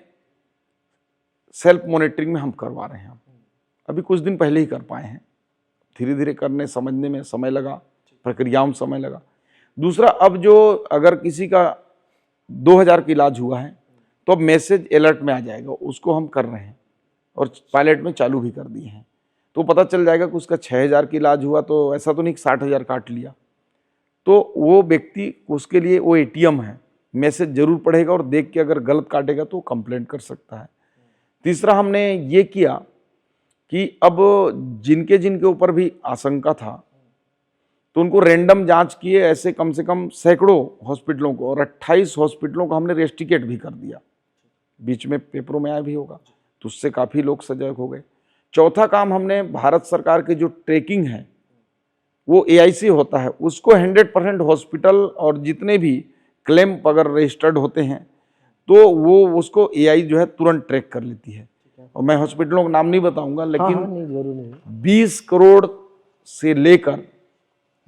सेल्फ मॉनिटरिंग में हम करवा रहे हैं। अभी कुछ दिन पहले ही कर पाए हैं, धीरे धीरे करने समझने में समय लगा, प्रक्रियाओं में समय लगा। दूसरा, अब जो अगर किसी का 2000 का इलाज हुआ है तो अब मैसेज अलर्ट में आ जाएगा, उसको हम कर रहे हैं और पायलट में चालू भी कर दिए हैं। तो पता चल जाएगा कि उसका 6000 का इलाज हुआ तो ऐसा तो नहीं कि 60,000 काट लिया, तो वो व्यक्ति उसके लिए वो ATM है, मैसेज जरूर पढ़ेगा और देख के अगर गलत काटेगा तो कंप्लेंट कर सकता है। तीसरा, हमने ये किया कि अब जिनके जिनके ऊपर भी आशंका था तो उनको रैंडम जांच किए, ऐसे कम से कम सैकड़ों हॉस्पिटलों को, और 28 हॉस्पिटलों को हमने रेस्टिकेट भी कर दिया। बीच में पेपरों में आया भी होगा, तो उससे काफ़ी लोग सजग हो गए। चौथा काम, हमने भारत सरकार की जो ट्रैकिंग है वो AIC होता है, उसको 100% हॉस्पिटल और जितने भी क्लेम अगर रजिस्टर्ड होते हैं तो वो उसको AI जो है तुरंत ट्रैक कर लेती है। और मैं हॉस्पिटलों का नाम नहीं बताऊंगा, लेकिन हाँ, नहीं, जरूर नहीं। 20 करोड़ से लेकर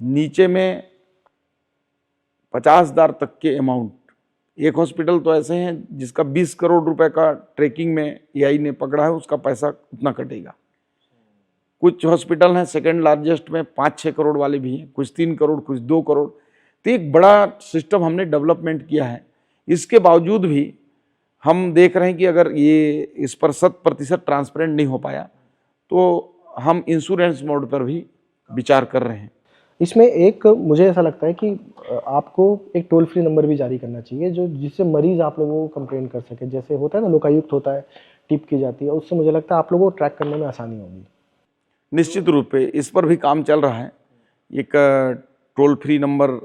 नीचे में 50,000 तक के अमाउंट, एक हॉस्पिटल तो ऐसे हैं जिसका 20 करोड़ रुपए का ट्रैकिंग में AI ने पकड़ा है, उसका पैसा उतना कटेगा। कुछ हॉस्पिटल हैं सेकंड लार्जेस्ट में 5-6 करोड़ वाले भी हैं, कुछ 3 करोड़, कुछ 2 करोड़। तो एक बड़ा सिस्टम हमने डेवलपमेंट किया है। इसके बावजूद भी हम देख रहे हैं कि अगर ये इस पर 100% ट्रांसपेरेंट नहीं हो पाया तो हम इंश्योरेंस मोड पर भी विचार कर रहे हैं। इसमें एक मुझे ऐसा लगता है कि आपको एक टोल फ्री नंबर भी जारी करना चाहिए जो जिससे मरीज आप लोगों को कंप्लेन कर सके। जैसे होता है ना, लोकायुक्त होता है, टिप की जाती है, उससे मुझे लगता है आप लोगों को ट्रैक करने में आसानी होगी। निश्चित रूप से इस पर भी काम चल रहा है। एक टोल फ्री नंबर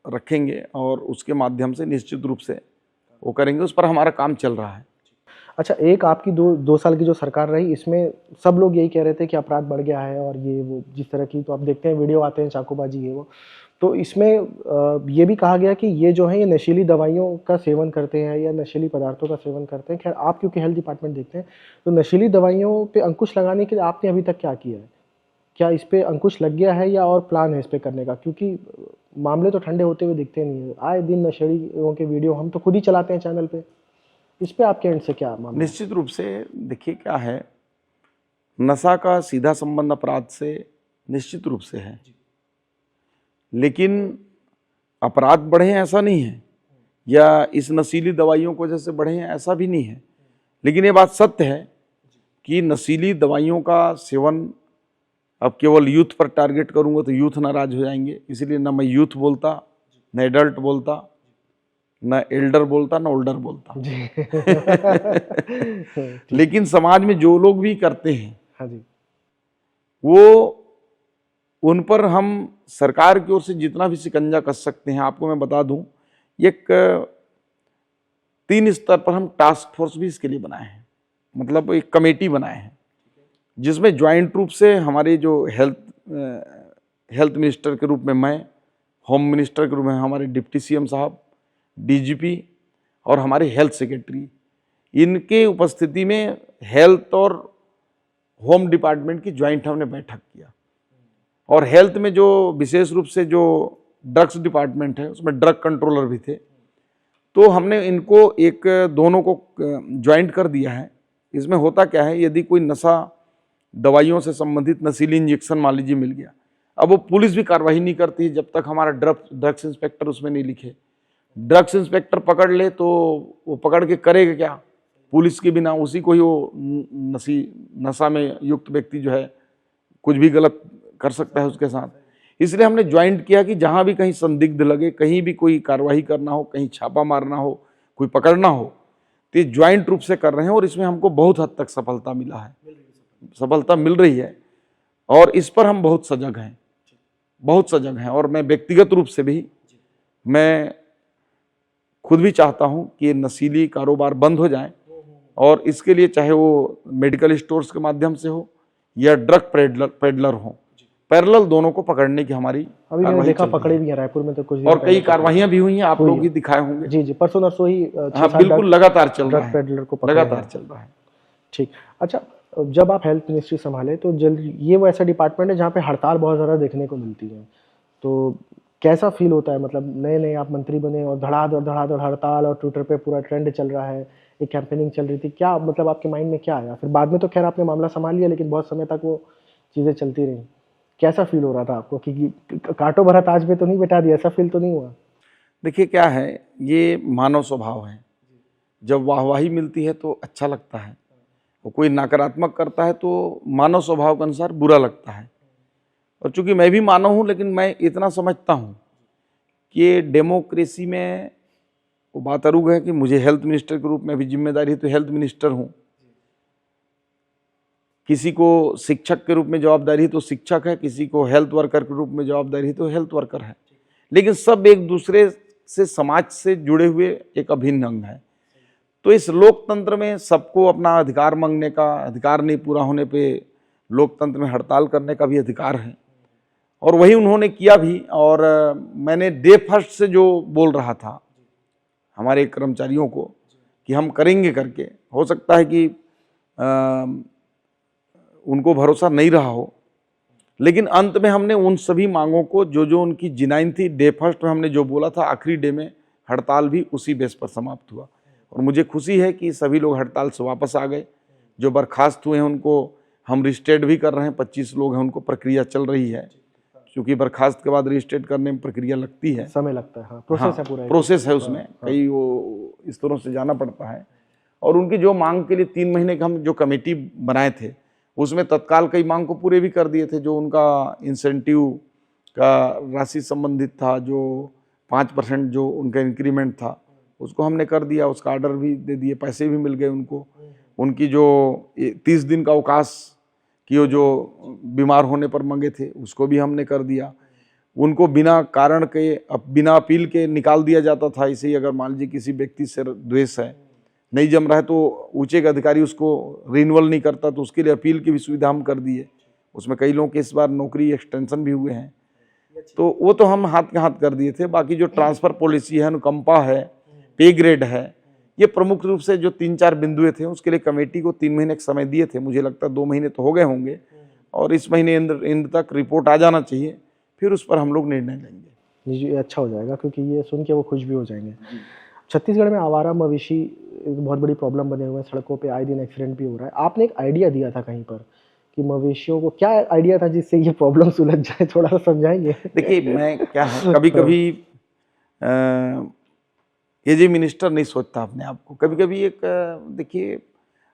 रखेंगे और उसके माध्यम से निश्चित रूप से वो करेंगे, उस पर हमारा काम चल रहा है। अच्छा, एक आपकी 2 साल की जो सरकार रही, इसमें सब लोग यही कह रहे थे कि अपराध बढ़ गया है और ये वो जिस तरह की, तो आप देखते हैं वीडियो आते हैं चाकूबाजी ये वो, तो इसमें ये भी कहा गया कि ये जो है ये नशीली दवाइयों का सेवन करते हैं या नशीली पदार्थों का सेवन करते हैं। खैर, आप क्योंकि हेल्थ डिपार्टमेंट देखते हैं, तो नशीली दवाइयों पे अंकुश लगाने के लिए आपने अभी तक क्या किया है? क्या इस पे अंकुश लग गया है या और प्लान है इस पे करने का? क्योंकि मामले तो ठंडे होते हुए दिखते नहीं है। आए दिन नशेड़ियों के वीडियो हम तो खुद ही चलाते हैं चैनल पे। इस पे आपके एंड से क्या मामला? निश्चित रूप से देखिए क्या है, नशा का सीधा संबंध अपराध से निश्चित रूप से है, लेकिन अपराध बढ़े हैं ऐसा नहीं है, या इस नशीली दवाइयों को जैसे बढ़े हैं ऐसा भी नहीं है। लेकिन ये बात सत्य है कि नशीली दवाइयों का सेवन, अब केवल यूथ पर टारगेट करूंगा तो यूथ नाराज हो जाएंगे, इसलिए ना मैं यूथ बोलता, न एडल्ट बोलता, न एल्डर बोलता, न ओल्डर बोलता। लेकिन समाज में जो लोग भी करते हैं हाँ जी। वो उन पर हम सरकार की ओर से जितना भी शिकंजा कस सकते हैं, आपको मैं बता दूं, एक 3 स्तर पर हम टास्क फोर्स भी इसके लिए बनाए हैं, मतलब एक कमेटी बनाए हैं जिसमें ज्वाइंट रूप से हमारे जो हेल्थ मिनिस्टर के रूप में मैं, होम मिनिस्टर के रूप में हमारे डिप्टी सीएम साहब, डीजीपी और हमारे हेल्थ सेक्रेटरी, इनके उपस्थिति में हेल्थ और होम डिपार्टमेंट की ज्वाइंट हमने बैठक किया। और हेल्थ में जो विशेष रूप से जो ड्रग्स डिपार्टमेंट है उसमें ड्रग कंट्रोलर भी थे, तो हमने इनको एक दोनों को ज्वाइंट कर दिया है। इसमें होता क्या है, यदि कोई नशा दवाइयों से संबंधित नशीली इंजेक्शन मान लीजिए मिल गया, अब वो पुलिस भी कार्रवाई नहीं करती जब तक हमारा ड्रग्स इंस्पेक्टर उसमें नहीं लिखे। ड्रग्स इंस्पेक्टर पकड़ ले तो वो पकड़ के करेगा क्या, पुलिस के बिना उसी को ही वो नशा में युक्त व्यक्ति जो है कुछ भी गलत कर सकता है उसके साथ। इसलिए हमने ज्वाइंट किया कि जहां भी कहीं संदिग्ध लगे, कहीं भी कोई कार्रवाई करना हो, कहीं छापा मारना हो, कोई पकड़ना हो, तो ये ज्वाइंट रूप से कर रहे हैं और इसमें हमको बहुत हद तक सफलता मिला है, सफलता मिल रही है। और इस पर हम बहुत सजग हैं, बहुत सजग हैं। और मैं व्यक्तिगत रूप से भी मैं खुद भी चाहता हूं कि ये नशीली कारोबार बंद हो जाए, और इसके लिए चाहे वो मेडिकल स्टोर्स के माध्यम से हो या ड्रग पेडलर हो, पैरेलल दोनों को पकड़ने की हमारी अभी मैंने देखा पकड़े भी हैं रायपुर में, तो कुछ और कई कार्रवाइयां भी हुई हैं, आप लोग भी दिखाए होंगे। जी जी, परसों नरसों ही हाँ बिल्कुल, लगातार चल रहा है, पेडलर को लगातार चल रहा है। ठीक। अच्छा, जब आप हेल्थ मिनिस्ट्री संभाले तो जल्द ये वो ऐसा डिपार्टमेंट है जहाँ पे हड़ताल बहुत ज़्यादा देखने को मिलती है, तो कैसा फील होता है? मतलब नए नए आप मंत्री बने और धड़ाधड़ हड़ताल, और ट्विटर पे पूरा ट्रेंड चल रहा है, एक कैंपेनिंग चल रही थी, क्या मतलब आपके माइंड में क्या आया? फिर बाद में तो खैर आपने मामला संभाल लिया, लेकिन बहुत समय तक वो चीज़ें चलती रही। कैसा फील हो रहा था आपको कि कांटो भरा ताज पे तो नहीं बैठा दिया, ऐसा फील तो नहीं हुआ? देखिए क्या है, ये मानव स्वभाव है, जब वाहवाही मिलती है तो अच्छा लगता है, और कोई नकारात्मक करता है तो मानव स्वभाव के अनुसार बुरा लगता है। और चूंकि मैं भी मानव हूँ, लेकिन मैं इतना समझता हूँ कि डेमोक्रेसी में वो बात अलग है कि मुझे हेल्थ मिनिस्टर के रूप में भी जिम्मेदारी है, तो हेल्थ मिनिस्टर हूँ। किसी को शिक्षक के रूप में जवाबदारी है तो शिक्षक है, किसी को हेल्थ वर्कर के रूप में जवाबदारी है तो हेल्थ वर्कर है, लेकिन सब एक दूसरे से, समाज से जुड़े हुए एक अभिन्न अंग है। तो इस लोकतंत्र में सबको अपना अधिकार मांगने का, अधिकार नहीं पूरा होने पे लोकतंत्र में हड़ताल करने का भी अधिकार है, और वही उन्होंने किया भी। और मैंने डे फर्स्ट से जो बोल रहा था हमारे कर्मचारियों को कि हम करेंगे करके, हो सकता है कि उनको भरोसा नहीं रहा हो, लेकिन अंत में हमने उन सभी मांगों को, जो उनकी जिनाइन थी, डे फर्स्ट में हमने जो बोला था, आखिरी डे में हड़ताल भी उसी बेस पर समाप्त हुआ। और मुझे खुशी है कि सभी लोग हड़ताल से वापस आ गए। जो बर्खास्त हुए हैं उनको हम रिस्टेट भी कर रहे हैं, 25 लोग हैं, उनको प्रक्रिया चल रही है, क्योंकि बर्खास्त के बाद रिस्टेट करने में प्रक्रिया लगती है, समय लगता है। हाँ, प्रोसेस है पूरा, प्रोसेस है उसमें, कई वो इस तरह से जाना पड़ता है। और उनकी जो मांग के लिए 3 महीने का हम जो कमेटी बनाए थे, उसमें तत्काल कई मांग को पूरे भी कर दिए थे। जो उनका इंसेंटिव का राशि संबंधित था, जो 5% जो उनका इंक्रीमेंट था, उसको हमने कर दिया, उसका ऑर्डर भी दे दिए, पैसे भी मिल गए उनको। उनकी जो 30 दिन का अवकाश कि वो जो बीमार होने पर मांगे थे, उसको भी हमने कर दिया। उनको बिना कारण के, बिना अपील के निकाल दिया जाता था। इसे ही अगर मान लीजिए किसी व्यक्ति से द्वेष है, नहीं जम रहा है, तो ऊंचे का अधिकारी उसको रिन्यूअल नहीं करता, तो उसके लिए अपील की भी सुविधा हम कर दिए। उसमें कई लोगों के इस बार नौकरी एक्सटेंशन भी हुए हैं, तो वो तो हम हाथ के हाथ कर दिए थे। बाकी जो ट्रांसफ़र पॉलिसी है, अनुकंपा है, पे ग्रेड है, ये प्रमुख रूप से जो 3-4 बिंदुएं थे, उसके लिए कमेटी को 3 महीने का समय दिए थे। मुझे लगता है 2 महीने तो हो गए होंगे, और इस महीने इंद तक रिपोर्ट आ जाना चाहिए, फिर उस पर हम लोग निर्णय लेंगे। जी, अच्छा हो जाएगा, क्योंकि ये सुन के वो खुश भी हो जाएंगे। छत्तीसगढ़ में आवारा मवेशी एक बहुत बड़ी प्रॉब्लम बने हुए हैं, सड़कों पे आए दिन एक्सीडेंट भी हो रहा है। आपने एक आइडिया दिया था कहीं पर कि मवेशियों को, क्या आइडिया था जिससे ये प्रॉब्लम सुलझ जाए, थोड़ा सा समझाएंगे? देखिए, मैं क्या है, कभी कभी एज ए मिनिस्टर नहीं सोचता अपने आप को। कभी कभी एक देखिए,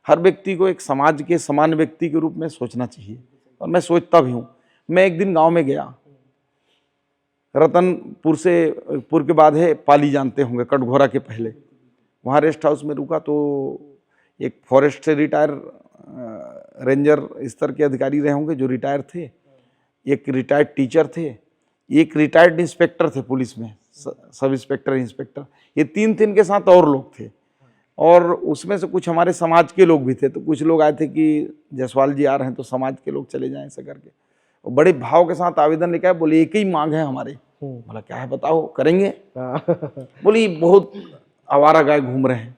हर व्यक्ति को एक समाज के समान व्यक्ति के रूप में सोचना चाहिए, और मैं सोचता भी हूँ। मैं एक दिन गांव में गया, रतनपुर के बाद है पाली, जानते होंगे, कटघोरा के पहले, वहाँ रेस्ट हाउस में रुका। तो एक फॉरेस्ट से रिटायर रेंजर स्तर के अधिकारी रहे होंगे जो रिटायर थे, एक रिटायर्ड टीचर थे, एक रिटायर्ड इंस्पेक्टर थे पुलिस में, सब इंस्पेक्टर इंस्पेक्टर, ये 3 थे। इनके साथ और लोग थे, और उसमें से कुछ हमारे समाज के लोग भी थे। तो कुछ लोग आए थे कि जायसवाल जी आ रहे हैं तो समाज के लोग चले जाएं, ऐसा करके। और बड़े भाव के साथ आवेदन लेके आए, बोले एक ही मांग है हमारे। बोला क्या है बताओ, करेंगे। बोली बहुत आवारा गाय घूम रहे हैं,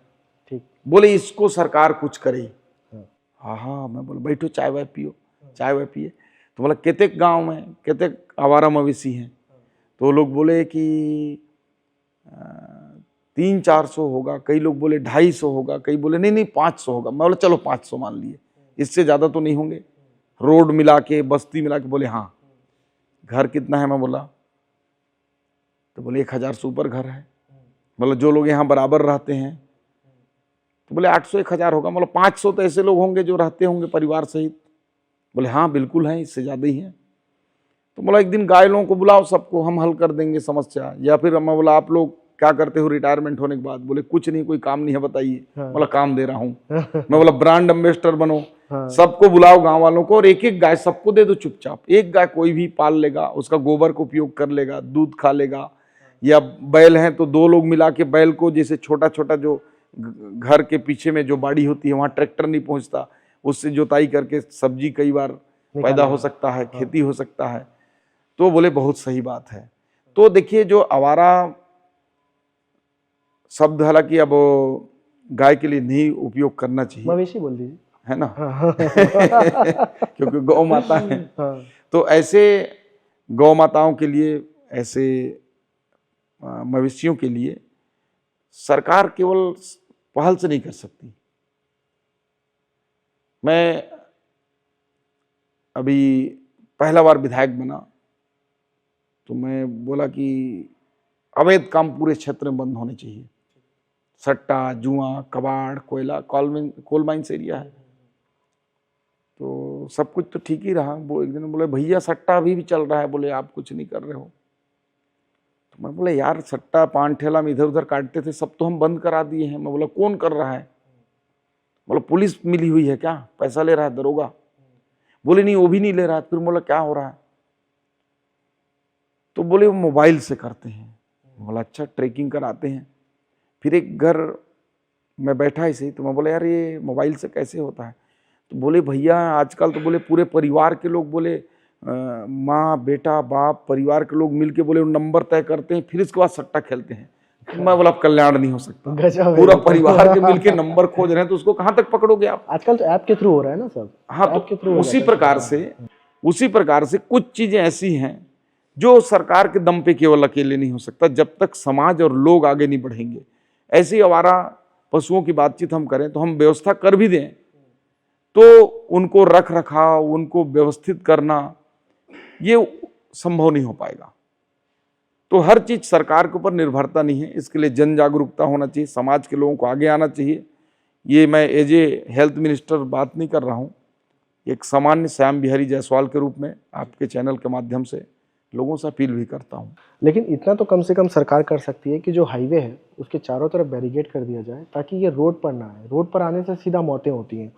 ठीक, बोले इसको सरकार कुछ करे। हाँ हाँ, मैं बोला बैठो चाय वाय पियो, चाय वाय पिए। तो बोला कितने गांव में कितने आवारा मवेशी हैं? तो वो लोग बोले कि 300-400 होगा, कई लोग बोले 250 होगा, कई बोले नहीं 500 होगा। मैं बोला चलो 500 मान लिए, इससे ज़्यादा तो नहीं होंगे, रोड मिला के बस्ती मिला के। बोले हाँ। घर कितना है? मैं बोला, तो बोले 1000 से ऊपर घर है। बोला जो लोग यहाँ बराबर रहते हैं? तो बोले 800-1000 होगा। मतलब 500 तो ऐसे लोग होंगे जो रहते होंगे परिवार सहित। बोले हाँ बिल्कुल है, इससे ज़्यादा ही है। तो बोला एक दिन गाय लोगों को बुलाओ, सबको हम हल कर देंगे समस्या। या फिर मैं बोला आप लोग क्या करते हो रिटायरमेंट होने के बाद? बोले कुछ नहीं, कोई काम नहीं है बताइए। बोला काम दे रहा हूँ। मैं बोला ब्रांड एम्बेसडर बनो, सबको बुलाओ गांव वालों को, और एक एक गाय सबको दे दो चुपचाप। एक गाय कोई भी पाल लेगा, उसका गोबर का उपयोग कर लेगा, दूध खा लेगा। या बैल हैं तो 2 लोग मिला के बैल को, जैसे छोटा छोटा जो घर के पीछे में जो बाड़ी होती है वहाँ ट्रैक्टर नहीं पहुँचता, उससे जोताई करके सब्जी कई बार पैदा हो सकता है, खेती हो सकता है। तो बोले बहुत सही बात है। तो देखिए जो आवारा शब्द हालांकि अब गाय के लिए नहीं उपयोग करना चाहिए, मवेशी बोल दीजिए, है ना। क्योंकि गौ माता है। तो ऐसे गौ माताओं के लिए, ऐसे मवेशियों के लिए सरकार केवल पहल से नहीं कर सकती। मैं अभी पहला बार विधायक बना तो मैं बोला कि अवैध काम पूरे क्षेत्र में बंद होने चाहिए। सट्टा, जुआ, कबाड़, कोयला, कोल माइंस एरिया है, तो सब कुछ तो ठीक ही रहा। वो एक दिन बोले भैया सट्टा अभी भी चल रहा है, बोले आप कुछ नहीं कर रहे हो। तो मैं बोले यार सट्टा पान ठेला में इधर उधर काटते थे, सब तो हम बंद करा दिए हैं। मैं बोला कौन कर रहा है? बोला पुलिस मिली हुई है क्या, पैसा ले रहा है दरोगा? बोले नहीं वो भी नहीं ले रहा है। फिर बोला क्या हो रहा है? तो बोले वो मोबाइल से करते हैं। बोला अच्छा, ट्रैकिंग कराते हैं। फिर एक घर में बैठा ऐसे ही, तो मैं बोला यार ये मोबाइल से कैसे होता है? तो बोले भैया आजकल तो बोले पूरे परिवार के लोग, बोले माँ बेटा बाप परिवार के लोग मिलके बोले नंबर तय करते हैं, फिर इसके बाद सट्टा खेलते हैं। मैं बोला कल्याण नहीं हो सकता, पूरा परिवार के मिलके नंबर खोज रहे हैं तो उसको कहाँ तक पकड़ोगे आप? आजकल तो ऐप के थ्रू हो रहा है ना सब। हाँ, तो उसी प्रकार से कुछ चीजें ऐसी हैं जो सरकार के दम पे केवल अकेले नहीं हो सकता, जब तक समाज और लोग आगे नहीं बढ़ेंगे। ऐसी आवारा पशुओं की बातचीत हम करें तो हम व्यवस्था कर भी दें, तो उनको रख रखाव, उनको व्यवस्थित करना ये संभव नहीं हो पाएगा। तो हर चीज सरकार के ऊपर निर्भरता नहीं है, इसके लिए जन जागरूकता होना चाहिए, समाज के लोगों को आगे आना चाहिए। ये मैं एज ए हेल्थ मिनिस्टर बात नहीं कर रहा हूँ, एक सामान्य श्याम बिहारी जायसवाल के रूप में आपके चैनल के माध्यम से लोगों से अपील भी करता हूँ। लेकिन इतना तो कम से कम सरकार कर सकती है कि जो हाईवे है उसके चारों तरफ बैरिकेड कर दिया जाए, ताकि ये रोड पर ना आए। रोड पर आने से सीधा मौतें होती हैं।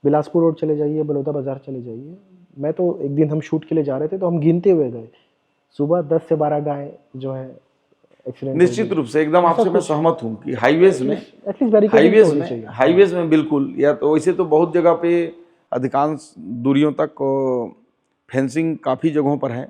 बिलासपुर रोड चले जाइए, बलौदा बाजार चले जाइए। मैं तो एक दिन हम शूट के लिए जा रहे थे तो हम गिनते हुए गए, सुबह 10 से 12 गाय जो है एक्सीडेंट। निश्चित रूप से एकदम आपसे मैं सहमत हूँ कि हाईवेज में बिल्कुल, या तो वैसे तो बहुत जगह पे अधिकांश दूरियों तक फेंसिंग काफ़ी जगहों पर है,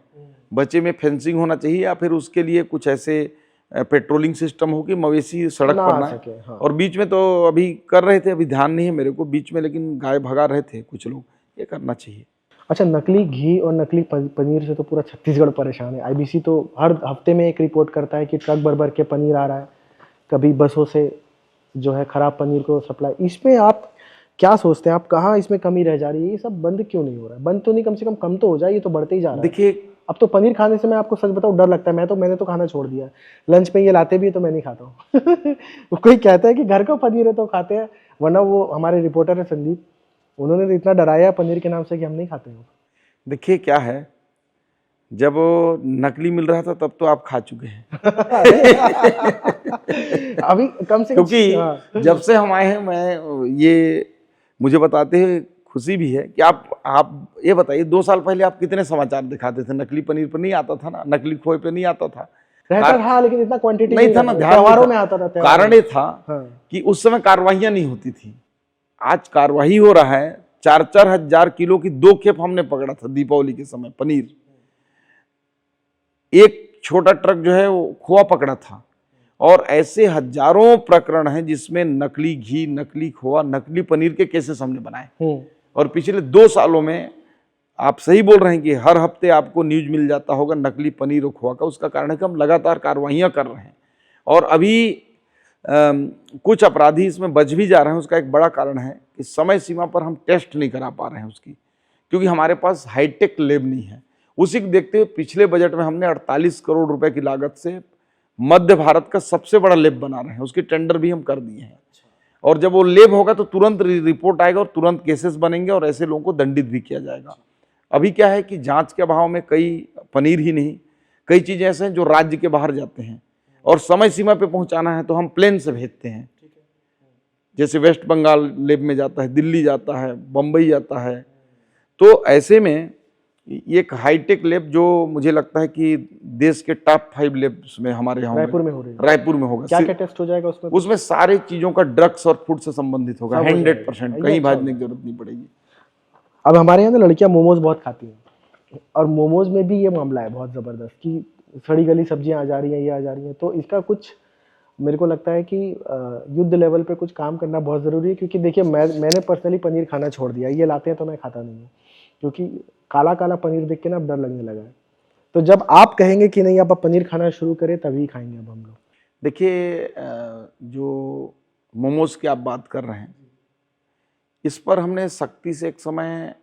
बचे में फेंसिंग होना चाहिए, या फिर उसके लिए कुछ ऐसे पेट्रोलिंग सिस्टम हो कि मवेशी सड़क पर ना आए। हाँ। और बीच में तो अभी कर रहे थे, अभी ध्यान नहीं है मेरे को, बीच में लेकिन गाय भगा रहे थे कुछ लोग, ये करना चाहिए। अच्छा, नकली घी और नकली पनीर से तो पूरा छत्तीसगढ़ परेशान है। आईबीसी तो हर हफ्ते में एक रिपोर्ट करता है कि ट्रक भर भर के पनीर आ रहा है, कभी बसों से जो है खराब पनीर को सप्लाई। इसमें आप क्या सोचते हैं, आप कहाँ इसमें कमी रह जा रही है? ये सब बंद क्यों नहीं हो रहा है? बंद तो नहीं, कम से कम तो हो जाए, ये तो बढ़ते ही जा रहा है। देखिए अब तो पनीर खाने से मैं आपको सच बताऊं डर लगता है। मैंने तो खाना छोड़ दिया है। लंच में ये लाते भी है तो मैं नहीं खाता हूँ। कोई कहता है कि घर का पनीर है तो खाते हैं, वरना वो हमारे रिपोर्टर है संदीप, उन्होंने तो इतना डराया पनीर के नाम से कि हम नहीं खाते हैं। देखिए क्या है, जब नकली मिल रहा था तब तो आप खा चुके हैं। अभी कम से कम, क्योंकि जब से हम आए हैं, मैं ये मुझे बताते हैं खुशी भी है कि आप ये बताइए 2 साल पहले आप कितने समाचार दिखाते थे, नकली पनीर पर नहीं आता था ना, नकली खोए पे नहीं आता था, रहता था लेकिन इतना क्वांटिटी नहीं था ना, ध्यान त्योहारों नहीं में था। आता था, त्योहारों कारण में। ये था हाँ। कि उस समय कार्रवाइयां नहीं होती थी। आज कार्रवाई हो रहा है, 4-4 हजार किलो की 2 खेप हमने पकड़ा था दीपावली के समय पनीर। एक छोटा ट्रक जो है वो खोआ पकड़ा था, और ऐसे हजारों प्रकरण हैं जिसमें नकली घी, नकली खोआ, नकली पनीर के केसेस हमने बनाए। और पिछले 2 सालों में आप सही बोल रहे हैं कि हर हफ्ते आपको न्यूज मिल जाता होगा नकली पनीर और खोआ का। उसका कारण है कि हम लगातार कार्रवाइयां कर रहे हैं, और अभी कुछ अपराधी इसमें बच भी जा रहे हैं। उसका एक बड़ा कारण है कि समय सीमा पर हम टेस्ट नहीं करा पा रहे हैं उसकी, क्योंकि हमारे पास हाईटेक लैब नहीं है। उसी को देखते हुए पिछले बजट में हमने 48 करोड़ रुपए की लागत से मध्य भारत का सबसे बड़ा लैब बना रहे हैं, उसकी टेंडर भी हम कर दिए हैं। और जब वो लैब होगा तो तुरंत रिपोर्ट आएगा और तुरंत केसेस बनेंगे और ऐसे लोगों को दंडित भी किया जाएगा। अभी क्या है कि जांच के अभाव में कई पनीर ही नहीं, कई चीजें ऐसे हैं जो राज्य के बाहर जाते हैं, और समय सीमा पे पहुंचाना है तो हम प्लेन से भेजते हैं। जैसे वेस्ट बंगाल लैब में जाता है, दिल्ली जाता है, बम्बई जाता है। तो ऐसे में ये एक हाईटेक लैब जो मुझे लगता है कि देश के टॉप 5 लैब्स में हमारे यहाँ रायपुर में हो रही है। रायपुर में होगा। क्या क्या टेस्ट हो जाएगा उसमें? उसमें सारे चीजों का ड्रग्स और फूड से संबंधित होगा, 100%, कहीं भाजने की जरूरत नहीं पड़ेगी। अब हमारे यहाँ तो लड़कियां मोमोज बहुत खाती हैं, और मोमोज में भी ये मामला है बहुत ज़बरदस्त कि सड़ी गली सब्जियां आ जा रही हैं, ये आ जा रही हैं। तो इसका कुछ मेरे को लगता है कि युद्ध लेवल पे कुछ काम करना बहुत ज़रूरी है, क्योंकि देखिए मैंने पर्सनली पनीर खाना छोड़ दिया। ये लाते हैं तो मैं खाता नहीं हूँ, क्योंकि काला काला पनीर देख के ना अब डर लगने लगा है। तो जब आप कहेंगे कि नहीं आप पनीर खाना शुरू करें तभी खाएंगे अब हम लोग। देखिए, जो मोमोज की आप बात कर रहे हैं, इस पर हमने सख्ती से एक समय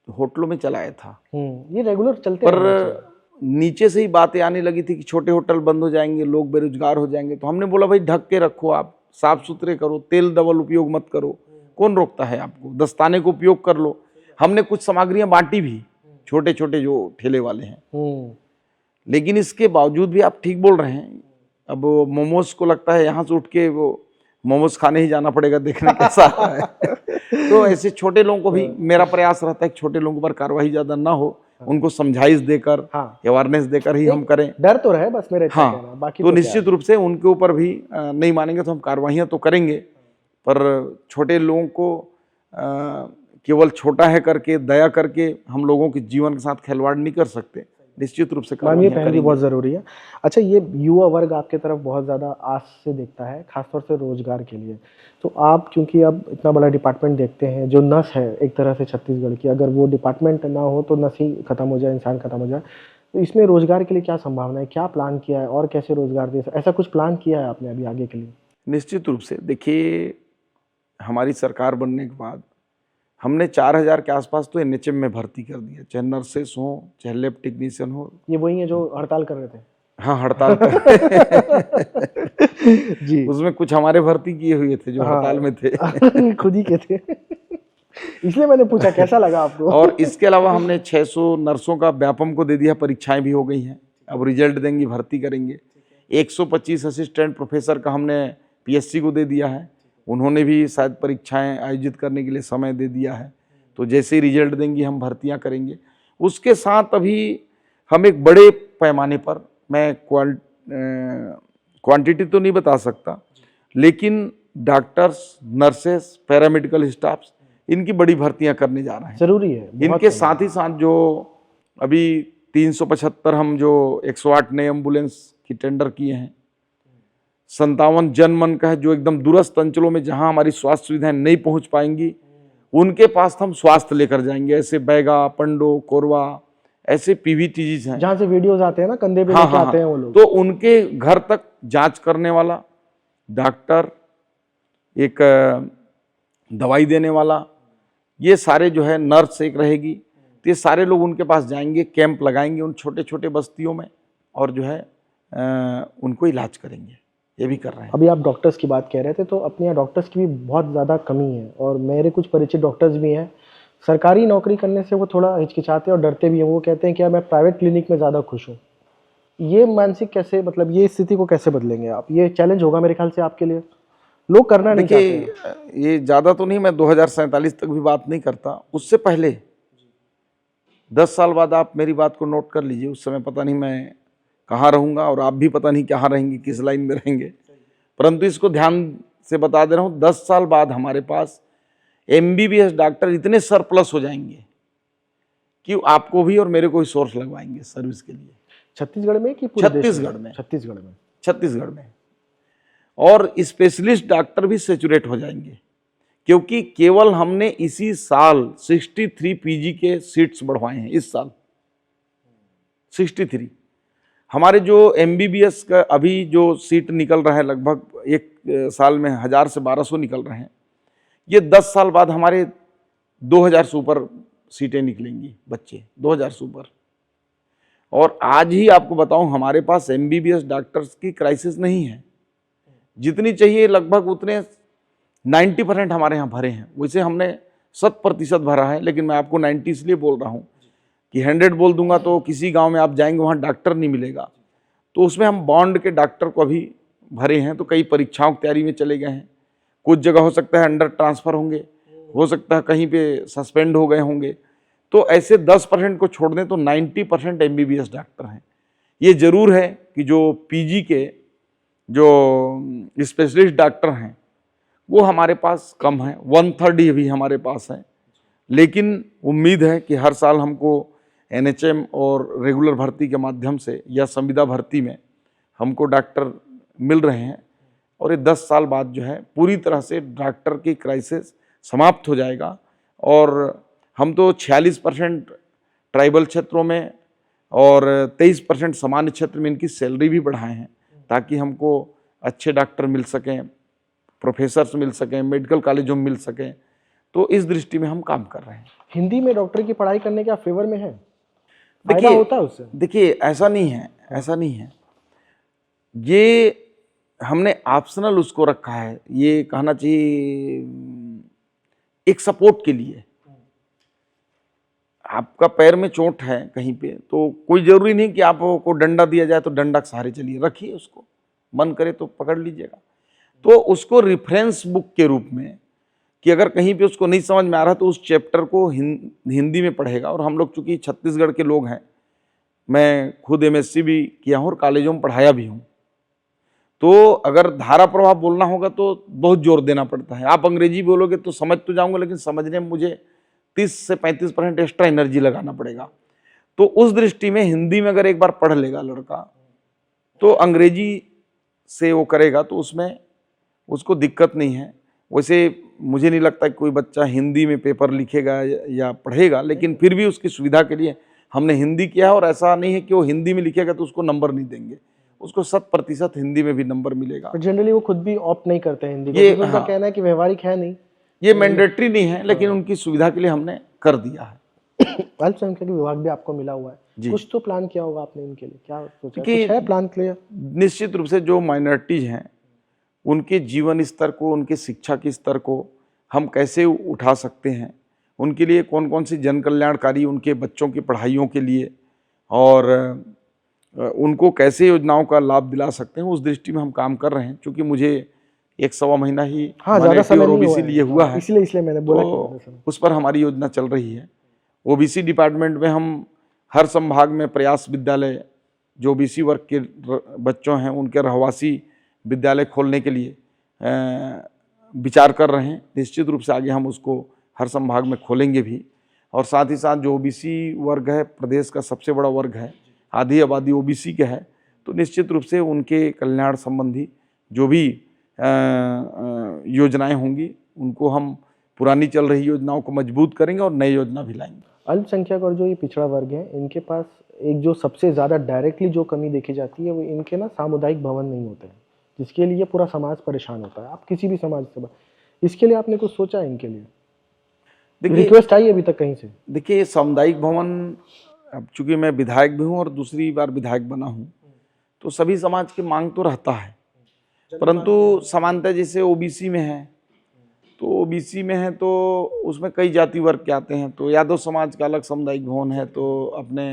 होटलों में चलाया था, ये रेगुलर चलते पर नीचे से ही बातें आने लगी थी कि छोटे होटल बंद हो जाएंगे, लोग बेरोजगार हो जाएंगे। तो हमने बोला भाई ढक के रखो, आप साफ सुथरे करो, तेल डबल उपयोग मत करो, कौन रोकता है आपको, दस्ताने को उपयोग कर लो। हमने कुछ सामग्रियां बांटी भी, छोटे छोटे जो ठेले वाले हैं। लेकिन इसके बावजूद भी आप ठीक बोल रहे हैं, अब मोमोज को लगता है यहाँ से उठ के वो मोमोज खाने ही जाना पड़ेगा, देखने कैसा है। तो ऐसे छोटे लोगों को भी मेरा प्रयास रहता है कि छोटे लोगों पर कार्रवाई ज्यादा ना हो, उनको समझाइश देकर, अवेयरनेस देकर ही हम करें। डर तो रहे बस मेरे, हाँ, बाकी तो निश्चित रूप से उनके ऊपर भी नहीं मानेंगे तो हम कार्रवाइयाँ तो करेंगे, पर छोटे लोगों को केवल छोटा है करके, दया करके हम लोगों के जीवन के साथ खिलवाड़ नहीं कर सकते। निश्चित रूप से मानवीय पहल भी बहुत ज़रूरी है। अच्छा, ये युवा वर्ग आपके तरफ बहुत ज़्यादा आस से देखता है, खासतौर से रोजगार के लिए। तो आप क्योंकि अब इतना बड़ा डिपार्टमेंट देखते हैं, जो नस है एक तरह से छत्तीसगढ़ की, अगर वो डिपार्टमेंट ना हो तो नस ही खत्म हो जाए, इंसान खत्म हो जाए। तो इसमें रोजगार के लिए क्या संभावना है, क्या प्लान किया है, और कैसे रोजगार दे, ऐसा कुछ प्लान किया है आपने अभी आगे के लिए? निश्चित रूप से देखिए, हमारी सरकार बनने के बाद हमने 4000 के आसपास तो एनएचएम में भर्ती कर दिया, चाहे नर्सेस हो, चाहे लैब टेक्नीशियन हो। ये वही है जो हड़ताल कर रहे थे? हाँ, हड़ताल कर जी, उसमें कुछ हमारे भर्ती किए हुए थे जो हड़ताल में थे। खुद ही के थे। इसलिए मैंने पूछा कैसा लगा आपको। और इसके अलावा हमने 600 नर्सों का व्यापम को दे दिया, परीक्षाएं भी हो गई हैं, अब रिजल्ट देंगी, भर्ती करेंगे। 125 असिस्टेंट प्रोफेसर का हमने पीएससी को दे दिया है, उन्होंने भी शायद परीक्षाएं आयोजित करने के लिए समय दे दिया है। तो जैसे ही रिजल्ट देंगी हम भर्तियां करेंगे। उसके साथ अभी हम एक बड़े पैमाने पर, मैं क्वांटिटी तो नहीं बता सकता, लेकिन डॉक्टर्स, नर्सेस, पैरामेडिकल स्टाफ्स, इनकी बड़ी भर्तियां करने जा रहे हैं। जरूरी है। इनके साथ ही साथ जो अभी 375 हम जो 108 नए एम्बुलेंस की टेंडर किए हैं, 57 जनमन का है जो एकदम दूरस्थ अंचलों में जहां हमारी स्वास्थ्य सुविधाएं नहीं पहुंच पाएंगी, उनके पास हम स्वास्थ्य लेकर जाएंगे। ऐसे बैगा, पंडो, कोरवा, ऐसे पीवीटीजीज हैं जहां से वीडियोस आते हैं ना, कंधे पे लेके आते हैं वो लोग। तो उनके घर तक जांच करने वाला डॉक्टर, एक दवाई देने वाला, ये सारे जो है, नर्स एक रहेगी। तो ये सारे लोग उनके पास जाएंगे, कैंप लगाएंगे उन छोटे छोटे बस्तियों में, और जो है उनको इलाज करेंगे। ये भी कर रहे हैं। अभी आप डॉक्टर्स की बात कह रहे थे, तो अपने यहाँ डॉक्टर्स की भी बहुत ज़्यादा कमी है, और मेरे कुछ परिचित डॉक्टर्स भी हैं, सरकारी नौकरी करने से वो थोड़ा हिचकिचाते हैं और डरते भी हैं। वो कहते हैं कि मैं प्राइवेट क्लिनिक में ज़्यादा खुश हूँ। ये मानसिक कैसे, मतलब ये स्थिति को कैसे बदलेंगे आप? ये चैलेंज होगा मेरे ख्याल से आपके लिए। लोग करना नहीं चाहते हैं। देखिए ये ज़्यादा तो नहीं, मैं 2047 तक भी बात नहीं करता, उससे पहले 10 साल बाद आप मेरी बात को नोट कर लीजिए। उस समय पता नहीं मैं कहाँ रहूँगा और आप भी पता नहीं कहाँ रहेंगे, किस लाइन में रहेंगे। परंतु इसको ध्यान से बता दे रहा हूँ, 10 साल बाद हमारे पास MBBS डॉक्टर इतने सरप्लस हो जाएंगे कि आपको भी और मेरे को भी सोर्स लगवाएंगे सर्विस के लिए। छत्तीसगढ़ में कि पूरे देश में? छत्तीसगढ़ में। छत्तीसगढ़ में। और स्पेशलिस्ट डॉक्टर भी सेचुरेट हो जाएंगे, क्योंकि केवल हमने इसी साल 63 PG के सीट्स बढ़वाए हैं। इस साल 63। हमारे जो MBBS का अभी जो सीट निकल रहा है, लगभग एक साल में 1000 से 1200 निकल रहे हैं। ये 10 साल बाद हमारे 2000 से ऊपर सीटें निकलेंगी, बच्चे 2000 से ऊपर। और आज ही आपको बताऊं, हमारे पास MBBS डॉक्टर्स की क्राइसिस नहीं है। जितनी चाहिए लगभग उतने 90% हमारे यहाँ भरे हैं। वैसे हमने 100% भरा है, लेकिन मैं आपको 90 इसलिए बोल रहा हूँ कि 100 बोल दूंगा तो किसी गांव में आप जाएंगे वहाँ डॉक्टर नहीं मिलेगा। तो उसमें हम बॉन्ड के डॉक्टर को अभी भरे हैं, तो कई परीक्षाओं की तैयारी में चले गए हैं। कुछ जगह हो सकता है अंडर ट्रांसफ़र होंगे, हो सकता है कहीं पे सस्पेंड हो गए होंगे। तो ऐसे 10% को छोड़ दें तो 90% MBBS डॉक्टर हैं। ये ज़रूर है कि जो PG के जो स्पेशलिस्ट डॉक्टर हैं वो हमारे पास कम है, 1/3 ही भी हमारे पास है। लेकिन उम्मीद है कि हर साल हमको NHM और रेगुलर भर्ती के माध्यम से या संविदा भर्ती में हमको डॉक्टर मिल रहे हैं। और ये 10 साल बाद जो है पूरी तरह से डॉक्टर की क्राइसिस समाप्त हो जाएगा। और हम तो 46% ट्राइबल क्षेत्रों में और 23% सामान्य क्षेत्र में इनकी सैलरी भी बढ़ाए हैं, ताकि हमको अच्छे डॉक्टर मिल सकें, प्रोफेसर्स मिल सकें, मेडिकल कॉलेजों में मिल सकें। तो इस दृष्टि में हम काम कर रहे हैं। हिंदी में डॉक्टर की पढ़ाई करने के आप फेवर में हैं? फायदा होता है उससे? देखिए ऐसा नहीं है, ऐसा नहीं है। ये हमने ऑप्शनल उसको रखा है, ये कहना चाहिए एक सपोर्ट के लिए। आपका पैर में चोट है कहीं पे, तो कोई जरूरी नहीं कि आपको डंडा दिया जाए तो डंडा के सहारे चलिए, रखिए उसको, मन करे तो पकड़ लीजिएगा। तो उसको रेफरेंस बुक के रूप में कि अगर कहीं पे उसको नहीं समझ में आ रहा तो उस चैप्टर को हिंदी में पढ़ेगा। और हम लोग चूंकि छत्तीसगढ़ के लोग हैं, मैं खुद MSc भी किया हूँ और कॉलेजों में पढ़ाया भी हूँ, तो अगर धारा प्रवाह बोलना होगा तो बहुत जोर देना पड़ता है। आप अंग्रेजी बोलोगे तो समझ तो जाऊंगा, लेकिन समझने में मुझे 30 से 35% एक्स्ट्रा एनर्जी लगाना पड़ेगा। तो उस दृष्टि में हिंदी में अगर एक बार पढ़ लेगा लड़का तो अंग्रेजी से वो करेगा तो उसमें उसको दिक्कत नहीं है। वैसे मुझे नहीं लगता कि कोई बच्चा हिंदी में पेपर लिखेगा या पढ़ेगा, लेकिन फिर भी उसकी सुविधा के लिए हमने हिंदी किया है। और ऐसा नहीं है कि वो हिंदी में लिखेगा तो उसको नंबर नहीं देंगे, उसको 100% हिंदी में भी नंबर मिलेगा। जनरली वो खुद भी ऑप्ट नहीं करते हैं हिंदी को, क्योंकि उनका कहना है कि व्यवहारिक है नहीं, ये मैंडेटरी नहीं है, लेकिन उनकी सुविधा के लिए हमने कर दिया है। अल्पसंख्यक विभाग भी आपको मिला हुआ है, कुछ तो प्लान किया होगा आपने इनके लिए, क्या सोचा कि कुछ है प्लान क्लियर? निश्चित रूप से जो माइनॉरिटीज हैं उनके जीवन स्तर को, उनके शिक्षा के स्तर को हम कैसे उठा सकते हैं, उनके लिए कौन कौन सी जन कल्याणकारी, उनके बच्चों की पढ़ाइयों के लिए और उनको कैसे योजनाओं का लाभ दिला सकते हैं, उस दृष्टि में हम काम कर रहे हैं। क्योंकि मुझे 1-1.25 महीना ही माइनॉरिटी और OBC लिए हुआ है, इसलिए मैंने बोला तो उस पर हमारी योजना चल रही है। OBC डिपार्टमेंट में हम हर संभाग में प्रयास विद्यालय, जो OBC वर्ग के बच्चों हैं उनके रहवासी विद्यालय खोलने के लिए विचार कर रहे हैं। निश्चित रूप से आगे हम उसको हर संभाग में खोलेंगे भी। और साथ ही साथ जो OBC वर्ग है, प्रदेश का सबसे बड़ा वर्ग है, आधी आबादी OBC के है, तो निश्चित रूप से उनके कल्याण संबंधी जो भी योजनाएं होंगी उनको हम पुरानी चल रही योजनाओं को मजबूत करेंगे और नई योजना भी लाएंगे। अल्पसंख्यक और जो ये पिछड़ा वर्ग है, इनके पास एक जो सबसे ज़्यादा डायरेक्टली जो कमी देखी जाती है वो इनके ना सामुदायिक भवन नहीं होते हैं, जिसके लिए पूरा समाज परेशान होता है। आप किसी भी समाज से, इसके लिए आपने कुछ सोचा है इनके लिए? देखिए, रिक्वेस्ट आई अभी तक कहीं से? देखिए सामुदायिक भवन, अब चूंकि मैं विधायक भी हूँ और दूसरी बार विधायक बना हूँ, तो सभी समाज की मांग तो रहता है, परंतु समानता जैसे OBC में है, तो OBC में है तो उसमें कई जाति वर्ग के आते हैं। तो यादव समाज का अलग सामुदायिक भवन है, तो अपने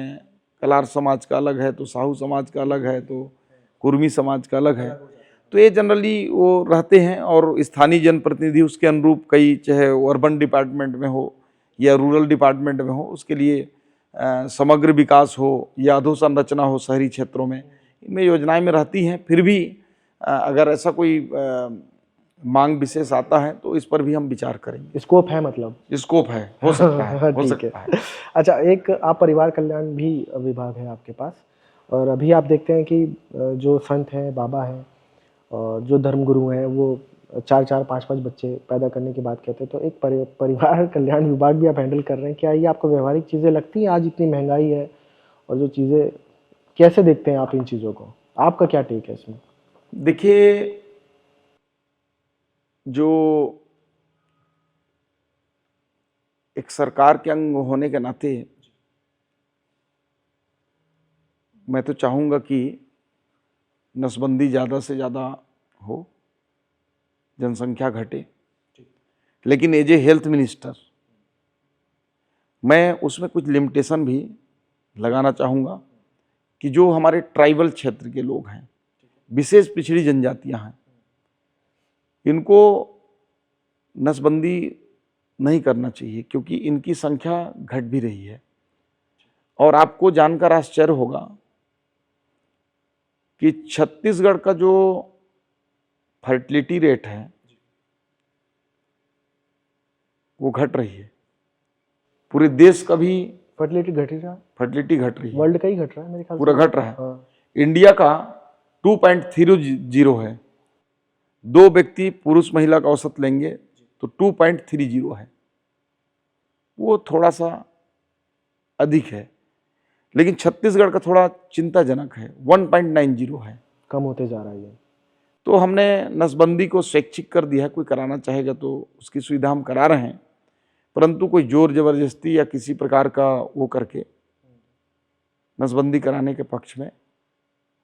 कलार समाज का अलग है, तो साहू समाज का अलग है, तो कुर्मी समाज का अलग है। तो ये जनरली वो रहते हैं और स्थानीय जनप्रतिनिधि उसके अनुरूप कई, चाहे वो अर्बन डिपार्टमेंट में हो या रूरल डिपार्टमेंट में हो, उसके लिए समग्र विकास हो या अधोसंरचना हो शहरी क्षेत्रों में, इनमें योजनाएं में रहती हैं। फिर भी अगर ऐसा कोई मांग विशेष आता है तो इस पर भी हम विचार करेंगे। स्कोप है, मतलब स्कोप है, हो सकता है, हो ठीक सकता है। अच्छा, एक आप परिवार कल्याण भी विभाग है आपके पास, और अभी आप देखते हैं कि जो संत हैं, बाबा हैं और जो धर्मगुरु हैं, वो 4-4, 5-5 बच्चे पैदा करने की बात कहते हैं। तो एक परिवार कल्याण विभाग भी आप हैंडल कर रहे हैं, क्या ये आपको व्यवहारिक चीज़ें लगती हैं? आज इतनी महंगाई है और जो चीज़ें, कैसे देखते हैं आप इन चीज़ों को? आपका क्या टेक है इसमें? देखिए, जो एक सरकार के अंग होने के नाते मैं तो चाहूँगा कि नसबंदी ज़्यादा से ज़्यादा हो, जनसंख्या घटे, लेकिन एज ए हेल्थ मिनिस्टर मैं उसमें कुछ लिमिटेशन भी लगाना चाहूँगा कि जो हमारे ट्राइबल क्षेत्र के लोग हैं, विशेष पिछड़ी जनजातियाँ हैं, इनको नसबंदी नहीं करना चाहिए, क्योंकि इनकी संख्या घट भी रही है। और आपको जानकर आश्चर्य होगा कि छत्तीसगढ़ का जो फर्टिलिटी रेट है वो घट रही है। पूरे देश का भी फर्टिलिटी घट रहा है, फर्टिलिटी घट रही है, वर्ल्ड का ही घट रहा है मेरे ख्याल से। पूरा घट रहा है। हाँ। इंडिया का 2.30 है। 2 व्यक्ति पुरुष महिला का औसत लेंगे तो 2.30 है, वो थोड़ा सा अधिक है। लेकिन छत्तीसगढ़ का थोड़ा चिंताजनक है, 1.90 है, कम होते जा रहा है ये। तो हमने नसबंदी को स्वैच्छिक कर दिया है। कोई कराना चाहेगा तो उसकी सुविधा हम करा रहे हैं, परंतु कोई जोर जबरदस्ती या किसी प्रकार का वो करके नसबंदी कराने के पक्ष में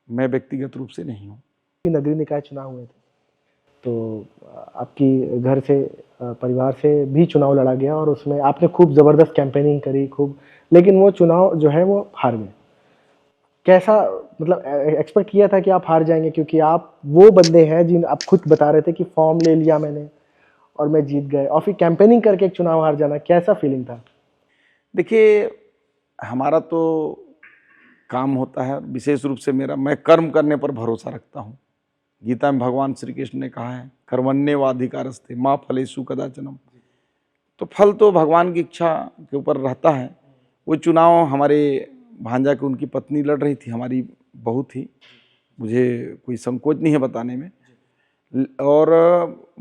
मैं व्यक्तिगत रूप से नहीं हूँ। नगरीय निकाय चुनाव हुए थे, तो आपकी घर से, परिवार से भी चुनाव लड़ा गया और उसमें आपने खूब ज़बरदस्त कैंपेनिंग करी, खूब, लेकिन वो चुनाव जो है वो हार गए। कैसा, मतलब एक्सपेक्ट किया था कि आप हार जाएंगे, क्योंकि आप वो बंदे हैं जिन, आप खुद बता रहे थे कि फॉर्म ले लिया मैंने और मैं जीत गए, और फिर कैंपेनिंग करके एक चुनाव हार जाना, कैसा फीलिंग था? देखिए, हमारा तो काम होता है, विशेष रूप से मेरा, मैं कर्म करने पर भरोसा रखता हूँ। गीता में भगवान श्री कृष्ण ने कहा है, कर्मण्येवाधिकारस्ते मा फलेषु कदाचनम। तो फल तो भगवान की इच्छा के ऊपर रहता है। वो चुनाव हमारे भांजा की उनकी पत्नी लड़ रही थी, हमारी बहू थी, मुझे कोई संकोच नहीं है बताने में, और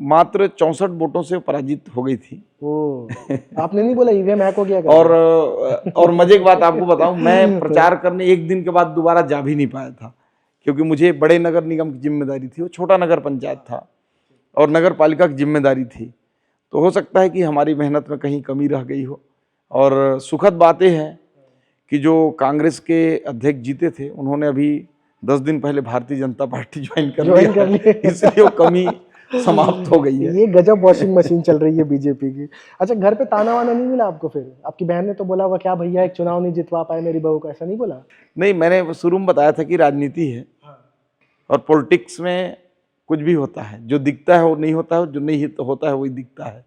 मात्र 64 वोटों से पराजित हो गई थी। ओ, आपने नहीं बोला ईवीएम हैक हो गया? और मजे की बात आपको बताऊं, मैं प्रचार करने एक दिन के बाद दोबारा जा भी नहीं पाया था, क्योंकि मुझे बड़े नगर निगम की जिम्मेदारी थी, वो छोटा नगर पंचायत था और नगर पालिका की जिम्मेदारी थी। तो हो सकता है कि हमारी मेहनत में कहीं कमी रह गई हो। और सुखद बातें हैं कि जो कांग्रेस के अध्यक्ष जीते थे, उन्होंने अभी 10 दिन पहले भारतीय जनता पार्टी ज्वाइन कर लिया, इसलिए वो कमी समाप्त हो गई है। ये गजब वॉशिंग मशीन चल रही है बीजेपी की। अच्छा, घर पे ताना वाना नहीं मिला आपको फिर? आपकी बहन ने तो बोला होगा, क्या भैया एक चुनाव नहीं जितवा पाए मेरी बहू का, ऐसा नहीं बोला? नहीं, मैंने शुरू में बताया था कि राजनीति है और पॉलिटिक्स में कुछ भी होता है, जो दिखता है वो नहीं होता है, जो नहीं होता है वही दिखता है।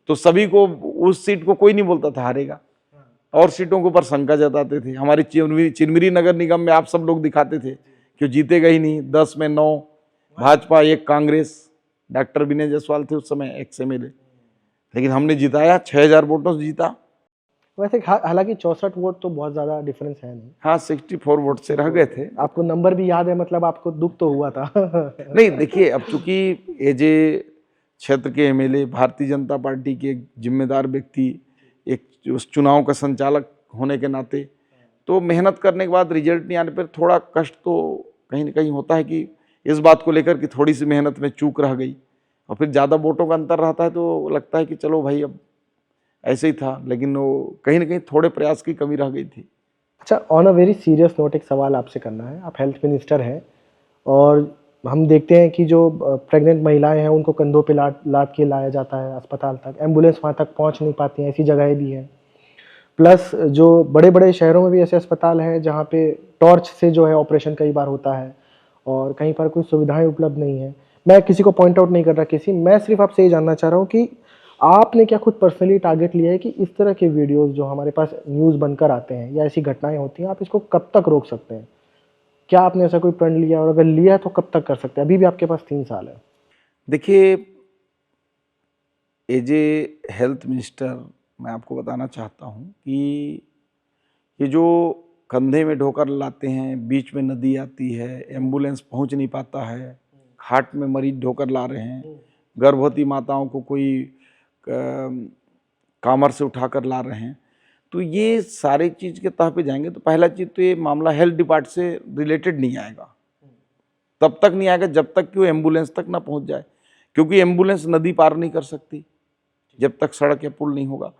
तो सभी को, उस सीट को कोई नहीं बोलता था हारेगा, और सीटों के ऊपर शंका जताते थे। हमारी चिरमिरी नगर निगम में आप सब लोग दिखाते थे कि वो जीतेगा ही नहीं, 10 में 9 भाजपा, 1 कांग्रेस। डॉक्टर विनय जायसवाल थे उस समय एक्स एमएलए, लेकिन हमने जिताया, 6000 वोटों से जीता। वैसे हालांकि 64 वोट तो बहुत ज्यादा डिफरेंस है नहीं। हाँ, 64 वोट से रह गए थे। आपको नंबर भी याद है, मतलब आपको दुख तो हुआ था? नहीं, देखिए, अब चूंकि एजे क्षेत्र के एमएलए, भारतीय जनता पार्टी के एक जिम्मेदार व्यक्ति, एक उस चुनाव का संचालक होने के नाते, तो मेहनत करने के बाद रिजल्ट नहीं आने पर थोड़ा कष्ट तो कहीं ना कहीं होता है कि इस बात को लेकर कि थोड़ी सी मेहनत में चूक रह गई। और फिर ज़्यादा वोटों का अंतर रहता है तो लगता है कि चलो भाई अब ऐसे ही था, लेकिन वो कहीं ना कहीं थोड़े प्रयास की कमी रह गई थी। अच्छा, on a very serious note एक सवाल आपसे करना है। आप हेल्थ मिनिस्टर हैं और हम देखते हैं कि जो प्रेग्नेंट महिलाएं हैं उनको कंधों पे लाद के लाया जाता है अस्पताल तक, एम्बुलेंस वहाँ तक पहुँच नहीं पाती हैं, ऐसी जगहें भी हैं। प्लस जो बड़े बड़े शहरों में भी ऐसे अस्पताल हैं जहाँ पे टॉर्च से जो है ऑपरेशन कई बार होता है, और कहीं पर कोई सुविधाएं उपलब्ध नहीं है। मैं किसी को पॉइंट आउट नहीं कर रहा, मैं सिर्फ आपसे ये जानना चाह रहा हूँ कि आपने क्या खुद पर्सनली टारगेट लिया है कि इस तरह के वीडियोस जो हमारे पास न्यूज़ बनकर आते हैं या ऐसी घटनाएं होती हैं, आप इसको कब तक रोक सकते हैं? क्या आपने ऐसा कोई प्रण लिया, और अगर लिया है तो कब तक कर सकते हैं? अभी भी आपके पास 3 साल है। देखिए, एज ए हेल्थ मिनिस्टर मैं आपको बताना चाहता हूँ कि ये जो कंधे में ढोकर लाते हैं, बीच में नदी आती है, एम्बुलेंस पहुँच नहीं पाता है, हार्ट में मरीज ढोकर ला रहे हैं, गर्भवती माताओं को कोई कामर से उठाकर ला रहे हैं, तो ये सारी चीज़ के तह पे जाएंगे तो पहला चीज़ तो ये मामला हेल्थ डिपार्ट से रिलेटेड नहीं आएगा, तब तक नहीं आएगा जब तक कि वो एम्बुलेंस तक ना पहुंच जाए, क्योंकि एम्बुलेंस नदी पार नहीं कर सकती जब तक सड़क या पुल नहीं होगा।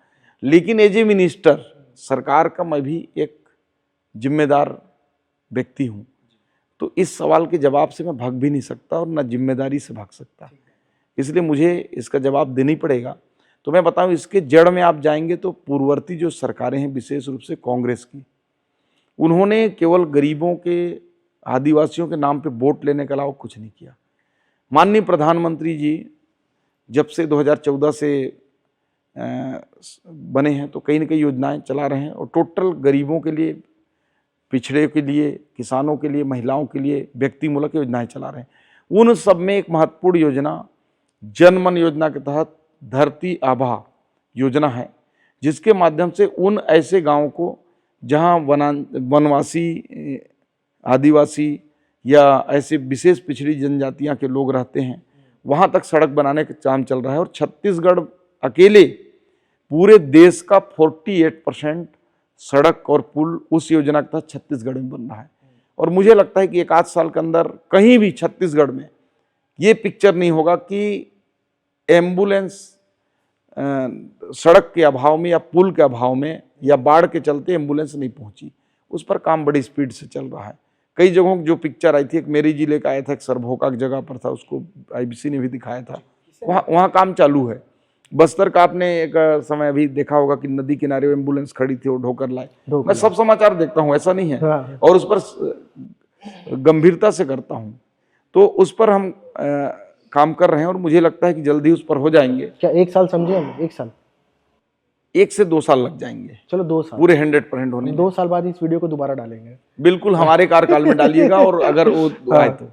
लेकिन एज ए मिनिस्टर सरकार का मैं भी एक जिम्मेदार व्यक्ति हूँ, तो इस सवाल के जवाब से मैं भाग भी नहीं सकता और ना जिम्मेदारी से भाग सकता, इसलिए मुझे इसका जवाब देना ही पड़ेगा। तो मैं बताऊं, इसके जड़ में आप जाएंगे तो पूर्ववर्ती जो सरकारें हैं, विशेष रूप से कांग्रेस की, उन्होंने केवल गरीबों के, आदिवासियों के नाम पे वोट लेने के अलावा कुछ नहीं किया। माननीय प्रधानमंत्री जी जब से 2014 से बने हैं तो कई न कई योजनाएं चला रहे हैं और टोटल गरीबों के लिए, पिछड़े के लिए, किसानों के लिए, महिलाओं के लिए व्यक्तिमूलक योजनाएं चला रहे हैं। उन सब में एक महत्वपूर्ण योजना जन मन योजना के तहत धरती आभा योजना है, जिसके माध्यम से उन ऐसे गांवों को जहां वनवासी, आदिवासी या ऐसे विशेष पिछड़ी जनजातियां के लोग रहते हैं, वहां तक सड़क बनाने का काम चल रहा है। और छत्तीसगढ़ अकेले पूरे देश का 48% सड़क और पुल उस योजना के तहत छत्तीसगढ़ में बन रहा है। और मुझे लगता है कि 1 आध साल के अंदर कहीं भी छत्तीसगढ़ में ये पिक्चर नहीं होगा कि एम्बुलेंस सड़क के अभाव में या पुल के अभाव में या बाढ़ के चलते एम्बुलेंस नहीं पहुंची। उस पर काम बड़ी स्पीड से चल रहा है। कई जगहों जो पिक्चर आई थी, एक मेरी जिले का आया था, एक सरभोका की जगह पर था, उसको आईबीसी ने भी दिखाया था, वहाँ काम चालू है। बस्तर का आपने एक समय अभी देखा होगा कि नदी किनारे एम्बुलेंस खड़ी थी और ढोकर लाए। मैं सब समाचार देखता हूँ, ऐसा नहीं है, और उस पर गंभीरता से करता हूँ। तो उस पर हम काम कर रहे हैं और मुझे लगता है कि जल्दी उस पर हो जाएंगे। क्या 1 साल समझे हम? 1 साल? 1 से 2 साल लग जाएंगे। चलो 2 साल पूरे 100% होने। 2 साल बाद इस वीडियो को दोबारा डालेंगे। बिल्कुल, हमारे कार्यकाल में डालिएगा और अगर वो आए तो।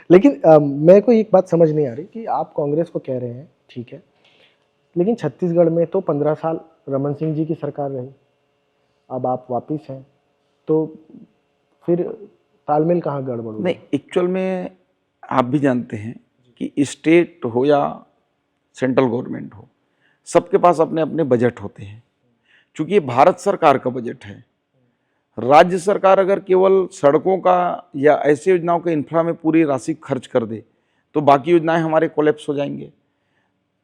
लेकिन मेरे को एक बात समझ नहीं आ रही कि आप कांग्रेस को कह रहे हैं, ठीक है, लेकिन छत्तीसगढ़ में तो 15 साल रमन सिंह जी की सरकार रही, अब आप वापिस हैं, तो फिर तालमेल कहाँ गड़बड़ हुई? नहीं, एक्चुअल में आप भी जानते हैं कि स्टेट हो या सेंट्रल गवर्नमेंट हो, सबके पास अपने अपने बजट होते हैं। चूंकि ये भारत सरकार का बजट है, राज्य सरकार अगर केवल सड़कों का या ऐसी योजनाओं के इंफ्रा में पूरी राशि खर्च कर दे तो बाकी योजनाएं हमारे कोलैप्स हो जाएंगे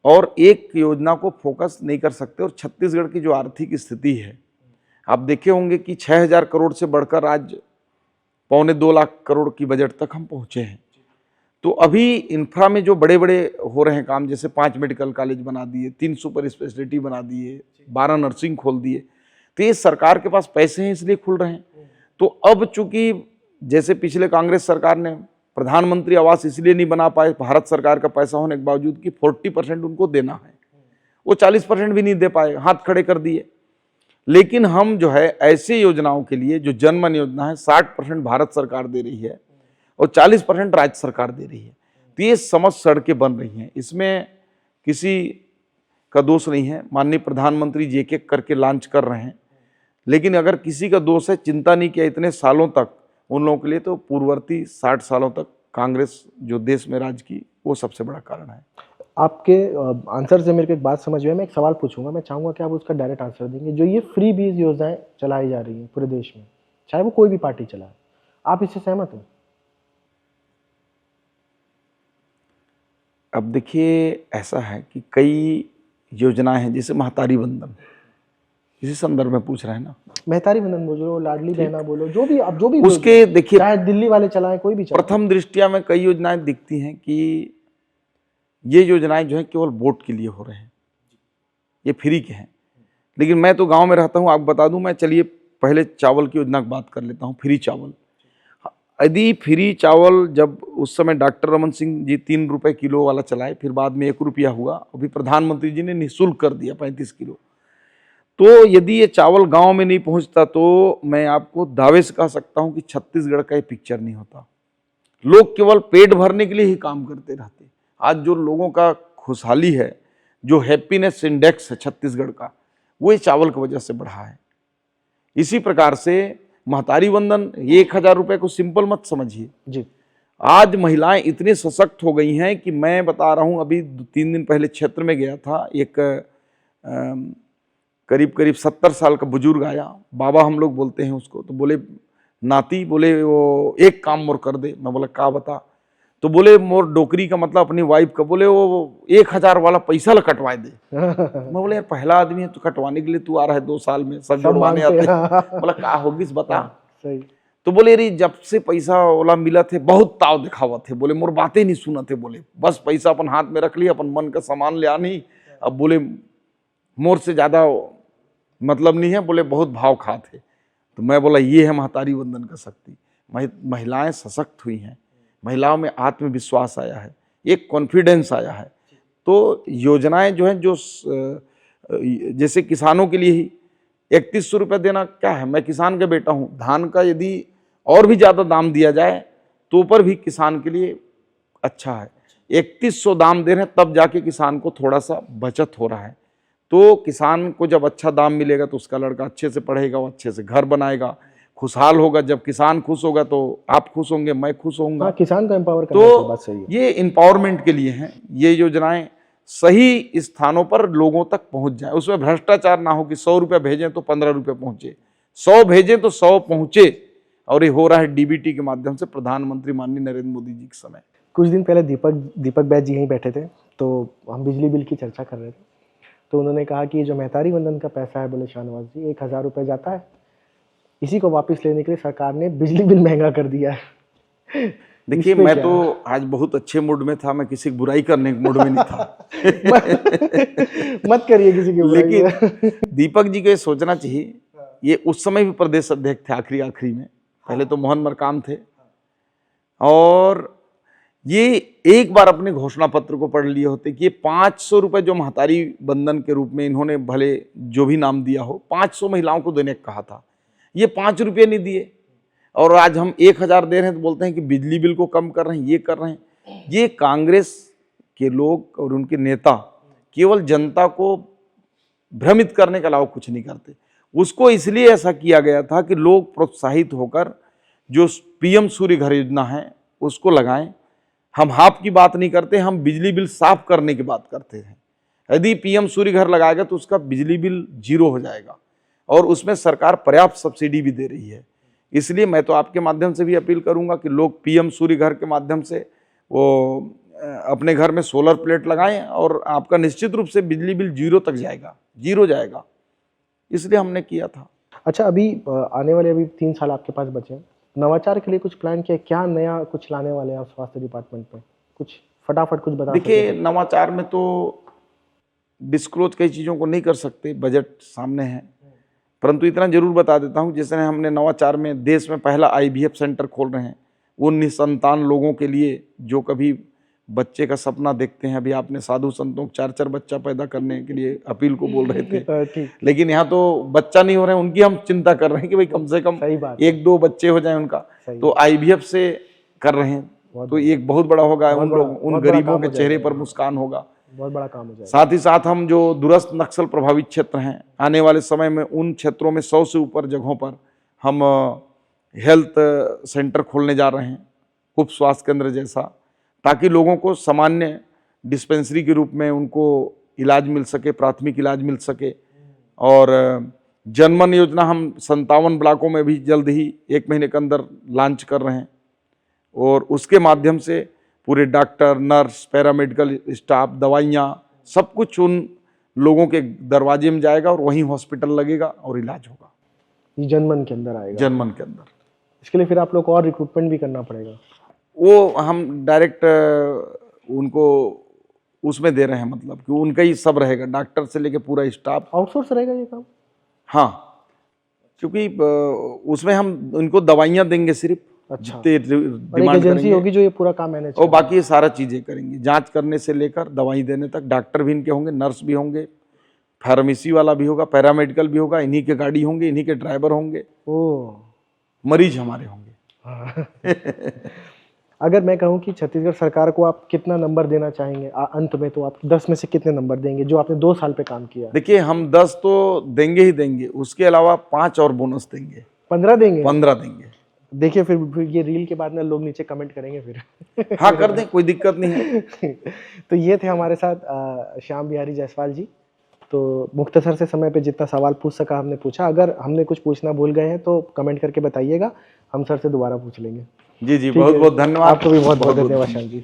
और एक योजना को फोकस नहीं कर सकते। और छत्तीसगढ़ की जो आर्थिक स्थिति है, आप देखे होंगे कि 6,000 करोड़ से बढ़कर आज 1.25 लाख करोड़ की बजट तक हम पहुंचे हैं। तो अभी इंफ्रा में जो बड़े बड़े हो रहे हैं काम, जैसे 5 मेडिकल कॉलेज बना दिए, 3 सुपर स्पेशलिटी बना दिए, 12 नर्सिंग खोल दिए, तो ये सरकार के पास पैसे हैं इसलिए खुल रहे हैं। तो अब चूंकि जैसे पिछले कांग्रेस सरकार ने प्रधानमंत्री आवास इसलिए नहीं बना पाए, भारत सरकार का पैसा होने के बावजूद कि 40% उनको देना है, वो 40% भी नहीं दे पाए, हाथ खड़े कर दिए। लेकिन हम जो है ऐसे योजनाओं के लिए, जो जनमन योजना है, 60% भारत सरकार दे रही है और 40% राज्य सरकार दे रही है। तो ये समझ सड़कें बन रही हैं, इसमें किसी का दोष नहीं है। माननीय प्रधानमंत्री जी एक एक करके लॉन्च कर रहे हैं, लेकिन अगर किसी का दोष है, चिंता नहीं किया इतने सालों तक उन लोगों के लिए, तो पूर्ववर्ती 60 सालों तक कांग्रेस जो देश में राज की, वो सबसे बड़ा कारण है। आपके आंसर से मेरे को एक बात समझ में, मैं एक सवाल पूछूंगा, मैं चाहूंगा कि आप उसका डायरेक्ट आंसर देंगे। जो ये फ्री बीज योजनाएं चलाई जा रही हैं पूरे देश में, चाहे वो कोई भी पार्टी चलाए, आप इससे सहमत हैं? अब देखिए, ऐसा है कि कई योजनाएं हैं, जैसे महतारी बंधन, इसी संदर्भ में पूछ रहे हैं ना। महतारी बंधन बोलो, लाडली बहना बोलो, जो भी आप जो भी उसके देखिए, चाहे दिल्ली वाले चलाएं, कोई भी चलाए, प्रथम दृष्टिया में कई योजनाएं दिखती हैं कि ये योजनाएं जो है केवल वोट के लिए हो रहे हैं, ये फ्री के हैं। लेकिन मैं तो गांव में रहता हूं, आपको बता दूं मैं, चलिए पहले चावल की योजना की बात कर लेता हूं, फ्री चावल। यदि फ्री चावल जब उस समय डॉक्टर रमन सिंह जी 3 रुपए किलो वाला चलाए, फिर बाद में 1 रुपया हुआ, अभी प्रधानमंत्री जी ने निःशुल्क कर दिया 35 किलो। तो यदि ये चावल गांव में नहीं पहुंचता तो मैं आपको दावे से कह सकता हूं कि छत्तीसगढ़ का ये पिक्चर नहीं होता। लोग केवल पेट भरने के लिए ही काम करते रहते। आज जो लोगों का खुशहाली है, जो हैप्पीनेस इंडेक्स है छत्तीसगढ़ का, वो ये चावल की वजह से बढ़ा है। इसी प्रकार से महतारी वंदन, ये 1000 रुपये को सिंपल मत समझिए जी। आज महिलाएं इतनी सशक्त हो गई हैं कि मैं बता रहा हूं, अभी 3 दिन पहले क्षेत्र में गया था, एक करीब करीब 70 साल का बुजुर्ग आया, बाबा हम लोग बोलते हैं उसको। तो बोले नाती, बोले वो एक काम मोर कर दे। मैं बोला का बता? तो बोले मोर डोकरी का मतलब अपनी वाइफ का, बोले वो 1000 वाला पैसा ला कटवा दे। मैं बोले यार पहला आदमी है तो कटवाने के लिए तू आ रहा है 2 साल में, सब जुड़वाने आते। बोला का होगी बता। सही। तो बोले रे जब से पैसा वाला मिला थे बहुत ताव दिखावा थे, बोले मोर बातें नहीं सुना थे, बोले बस पैसा अपन हाथ में रख लिया, अपन मन का सामान ले आनी, अब बोले मोर से ज्यादा मतलब नहीं है, बोले बहुत भाव खा थे। तो मैं बोला ये है महतारी वंदन का शक्ति। महिलाएं सशक्त हुई हैं, महिलाओं में आत्मविश्वास आया है, एक कॉन्फिडेंस आया है। तो योजनाएं जो हैं, जो जैसे किसानों के लिए ही 3100 रुपये देना क्या है, मैं किसान का बेटा हूं, धान का यदि और भी ज्यादा दाम दिया जाए तो पर भी किसान के लिए अच्छा है। 3100 दाम दे रहे हैं तब जाके किसान को थोड़ा सा बचत हो रहा है। तो किसान को जब अच्छा दाम मिलेगा तो उसका लड़का अच्छे से पढ़ेगा, वो अच्छे से घर बनाएगा, खुशहाल होगा। जब किसान खुश होगा तो आप खुश होंगे, मैं खुश होऊंगा। किसान को एम्पावर करना चाहिए, बात सही है। ये एम्पावरमेंट के लिए हैं, ये योजनाएं सही स्थानों पर लोगों तक पहुंच जाए। उसमें भ्रष्टाचार ना हो कि 100 रुपये भेजें तो 15 रुपये पहुंचे, 100 भेजें तो 100 पहुंचे। और ये हो रहा है डीबीटी के माध्यम से, प्रधानमंत्री माननीय नरेंद्र मोदी जी के समय। कुछ दिन पहले दीपक बैज जी यहीं बैठे थे, तो हम बिजली बिल की चर्चा कर रहे थे। तो उन्होंने कहा कि जो महतारी वंदन का पैसा है, बोले शाहनवाज जी 1000 रुपये जाता है, इसी को वापस लेने के लिए सरकार ने बिजली बिल महंगा कर दिया है। देखिए मैं तो आज बहुत अच्छे मूड में था, मैं किसी की बुराई करने के मूड में नहीं था। मत करिए किसी की बुराई। लेकिन दीपक जी को ये सोचना चाहिए, ये उस समय भी प्रदेश अध्यक्ष थे आखिरी में, पहले तो मोहन मरकाम थे, और ये एक बार अपने घोषणा पत्र को पढ़ लिए होते कि ये 500 रुपये जो महतारी वंदन के रूप में इन्होंने भले जो भी नाम दिया हो, 500 महिलाओं को देने को कहा था, ये 5 रुपये नहीं दिए। और आज हम 1000 दे रहे हैं तो बोलते हैं कि बिजली बिल को कम कर रहे हैं, ये कर रहे हैं। ये कांग्रेस के लोग और उनके नेता केवल जनता को भ्रमित करने के अलावा कुछ नहीं करते। उसको इसलिए ऐसा किया गया था कि लोग प्रोत्साहित होकर जो पीएम सूर्य घर योजना है उसको लगाएं। हम हाफ की बात नहीं करते, हम बिजली बिल साफ करने की बात करते हैं। यदि पीएम सूर्य घर लगाएगा तो उसका बिजली बिल 0 हो जाएगा, और उसमें सरकार पर्याप्त सब्सिडी भी दे रही है। इसलिए मैं तो आपके माध्यम से भी अपील करूंगा कि लोग पीएम सूर्य घर के माध्यम से वो अपने घर में सोलर प्लेट लगाएं, और आपका निश्चित रूप से बिजली बिल 0 तक जाएगा, 0 जाएगा। इसलिए हमने किया था। अच्छा, अभी आने वाले 3 साल आपके पास बचे हैं, नवाचार के लिए कुछ प्लान किया, क्या नया कुछ लाने वाले हैं आप स्वास्थ्य डिपार्टमेंट में? कुछ फटाफट कुछ बता। देखिए नवाचार में तो डिस्क्लोज कई चीज़ों को नहीं कर सकते, बजट सामने है, परंतु इतना जरूर बता देता हूं, जैसे हमने नवाचार में देश में पहला IVF सेंटर खोल रहे हैं। वो निसंतान लोगों के लिए जो कभी बच्चे का सपना देखते हैं, अभी आपने साधु संतों को 4-4 बच्चा पैदा करने के लिए अपील को बोल रहे थे, लेकिन यहाँ तो बच्चा नहीं हो रहे हैं, उनकी हम चिंता कर रहे हैं कि भाई कम से कम 1-2 बच्चे हो जाए उनका। तो IVF से कर रहे हैं, तो एक बहुत बड़ा होगा, उन गरीबों के चेहरे पर मुस्कान होगा, बहुत बड़ा काम हो जाएगा। साथ ही साथ हम जो दूरस्थ नक्सल प्रभावित क्षेत्र हैं, आने वाले समय में उन क्षेत्रों में 100 से ऊपर जगहों पर हम हेल्थ सेंटर खोलने जा रहे हैं, उप स्वास्थ्य केंद्र जैसा, ताकि लोगों को सामान्य डिस्पेंसरी के रूप में उनको इलाज मिल सके, प्राथमिक इलाज मिल सके। और जनमन योजना हम 57 ब्लॉकों में भी जल्द ही 1 महीने के अंदर लॉन्च कर रहे हैं, और उसके माध्यम से पूरे डॉक्टर, नर्स, पैरामेडिकल स्टाफ, दवाइयाँ, सब कुछ उन लोगों के दरवाजे में जाएगा, और वहीं हॉस्पिटल लगेगा और इलाज होगा। ये जनमन के अंदर आएगा? जनमन के अंदर। इसके लिए फिर आप लोग को और रिक्रूटमेंट भी करना पड़ेगा? वो हम डायरेक्ट उनको उसमें दे रहे हैं, मतलब कि उनका ही सब रहेगा, डॉक्टर से लेके पूरा स्टाफ। आउटसोर्स रहेगा ये काम? हाँ, क्योंकि उसमें हम उनको दवाइयाँ देंगे सिर्फ, अच्छा। जितने और एक डिमांड एजेंसी करेंगे होगी जो ये पूरा काम मैनेज और बाकी ये सारा चीजें करेंगी, जांच करने से लेकर दवाई देने तक। डॉक्टर भी इनके होंगे, नर्स भी होंगे, फार्मेसी वाला भी होगा, पैरामेडिकल भी होगा, इन्हीं के गाड़ी होंगे, इन्हीं के ड्राइवर होंगे, ओ मरीज हमारे होंगे। हाँ। अगर मैं कहूँ कि छत्तीसगढ़ सरकार को आप कितना नंबर देना चाहेंगे अंत में, तो आप 10 में से कितने नंबर देंगे जो आपने 2 साल पे काम किया? देखिए, हम 10 तो देंगे ही देंगे, उसके अलावा 5 और बोनस देंगे, 15 देंगे? 15 देंगे। देखिए फिर ये रील के बाद ना लोग नीचे कमेंट करेंगे फिर। हाँ, कर दें, कोई दिक्कत नहीं है। तो ये थे हमारे साथ श्याम बिहारी जायसवाल जी। तो मुख्तसर से समय पे जितना सवाल पूछ सका हमने पूछा। अगर हमने कुछ पूछना भूल गए हैं तो कमेंट करके बताइएगा, हम सर से दोबारा पूछ लेंगे। जी जी, ठीक बहुत है? बहुत धन्यवाद। आपको भी बहुत बहुत धन्यवाद श्याम जी।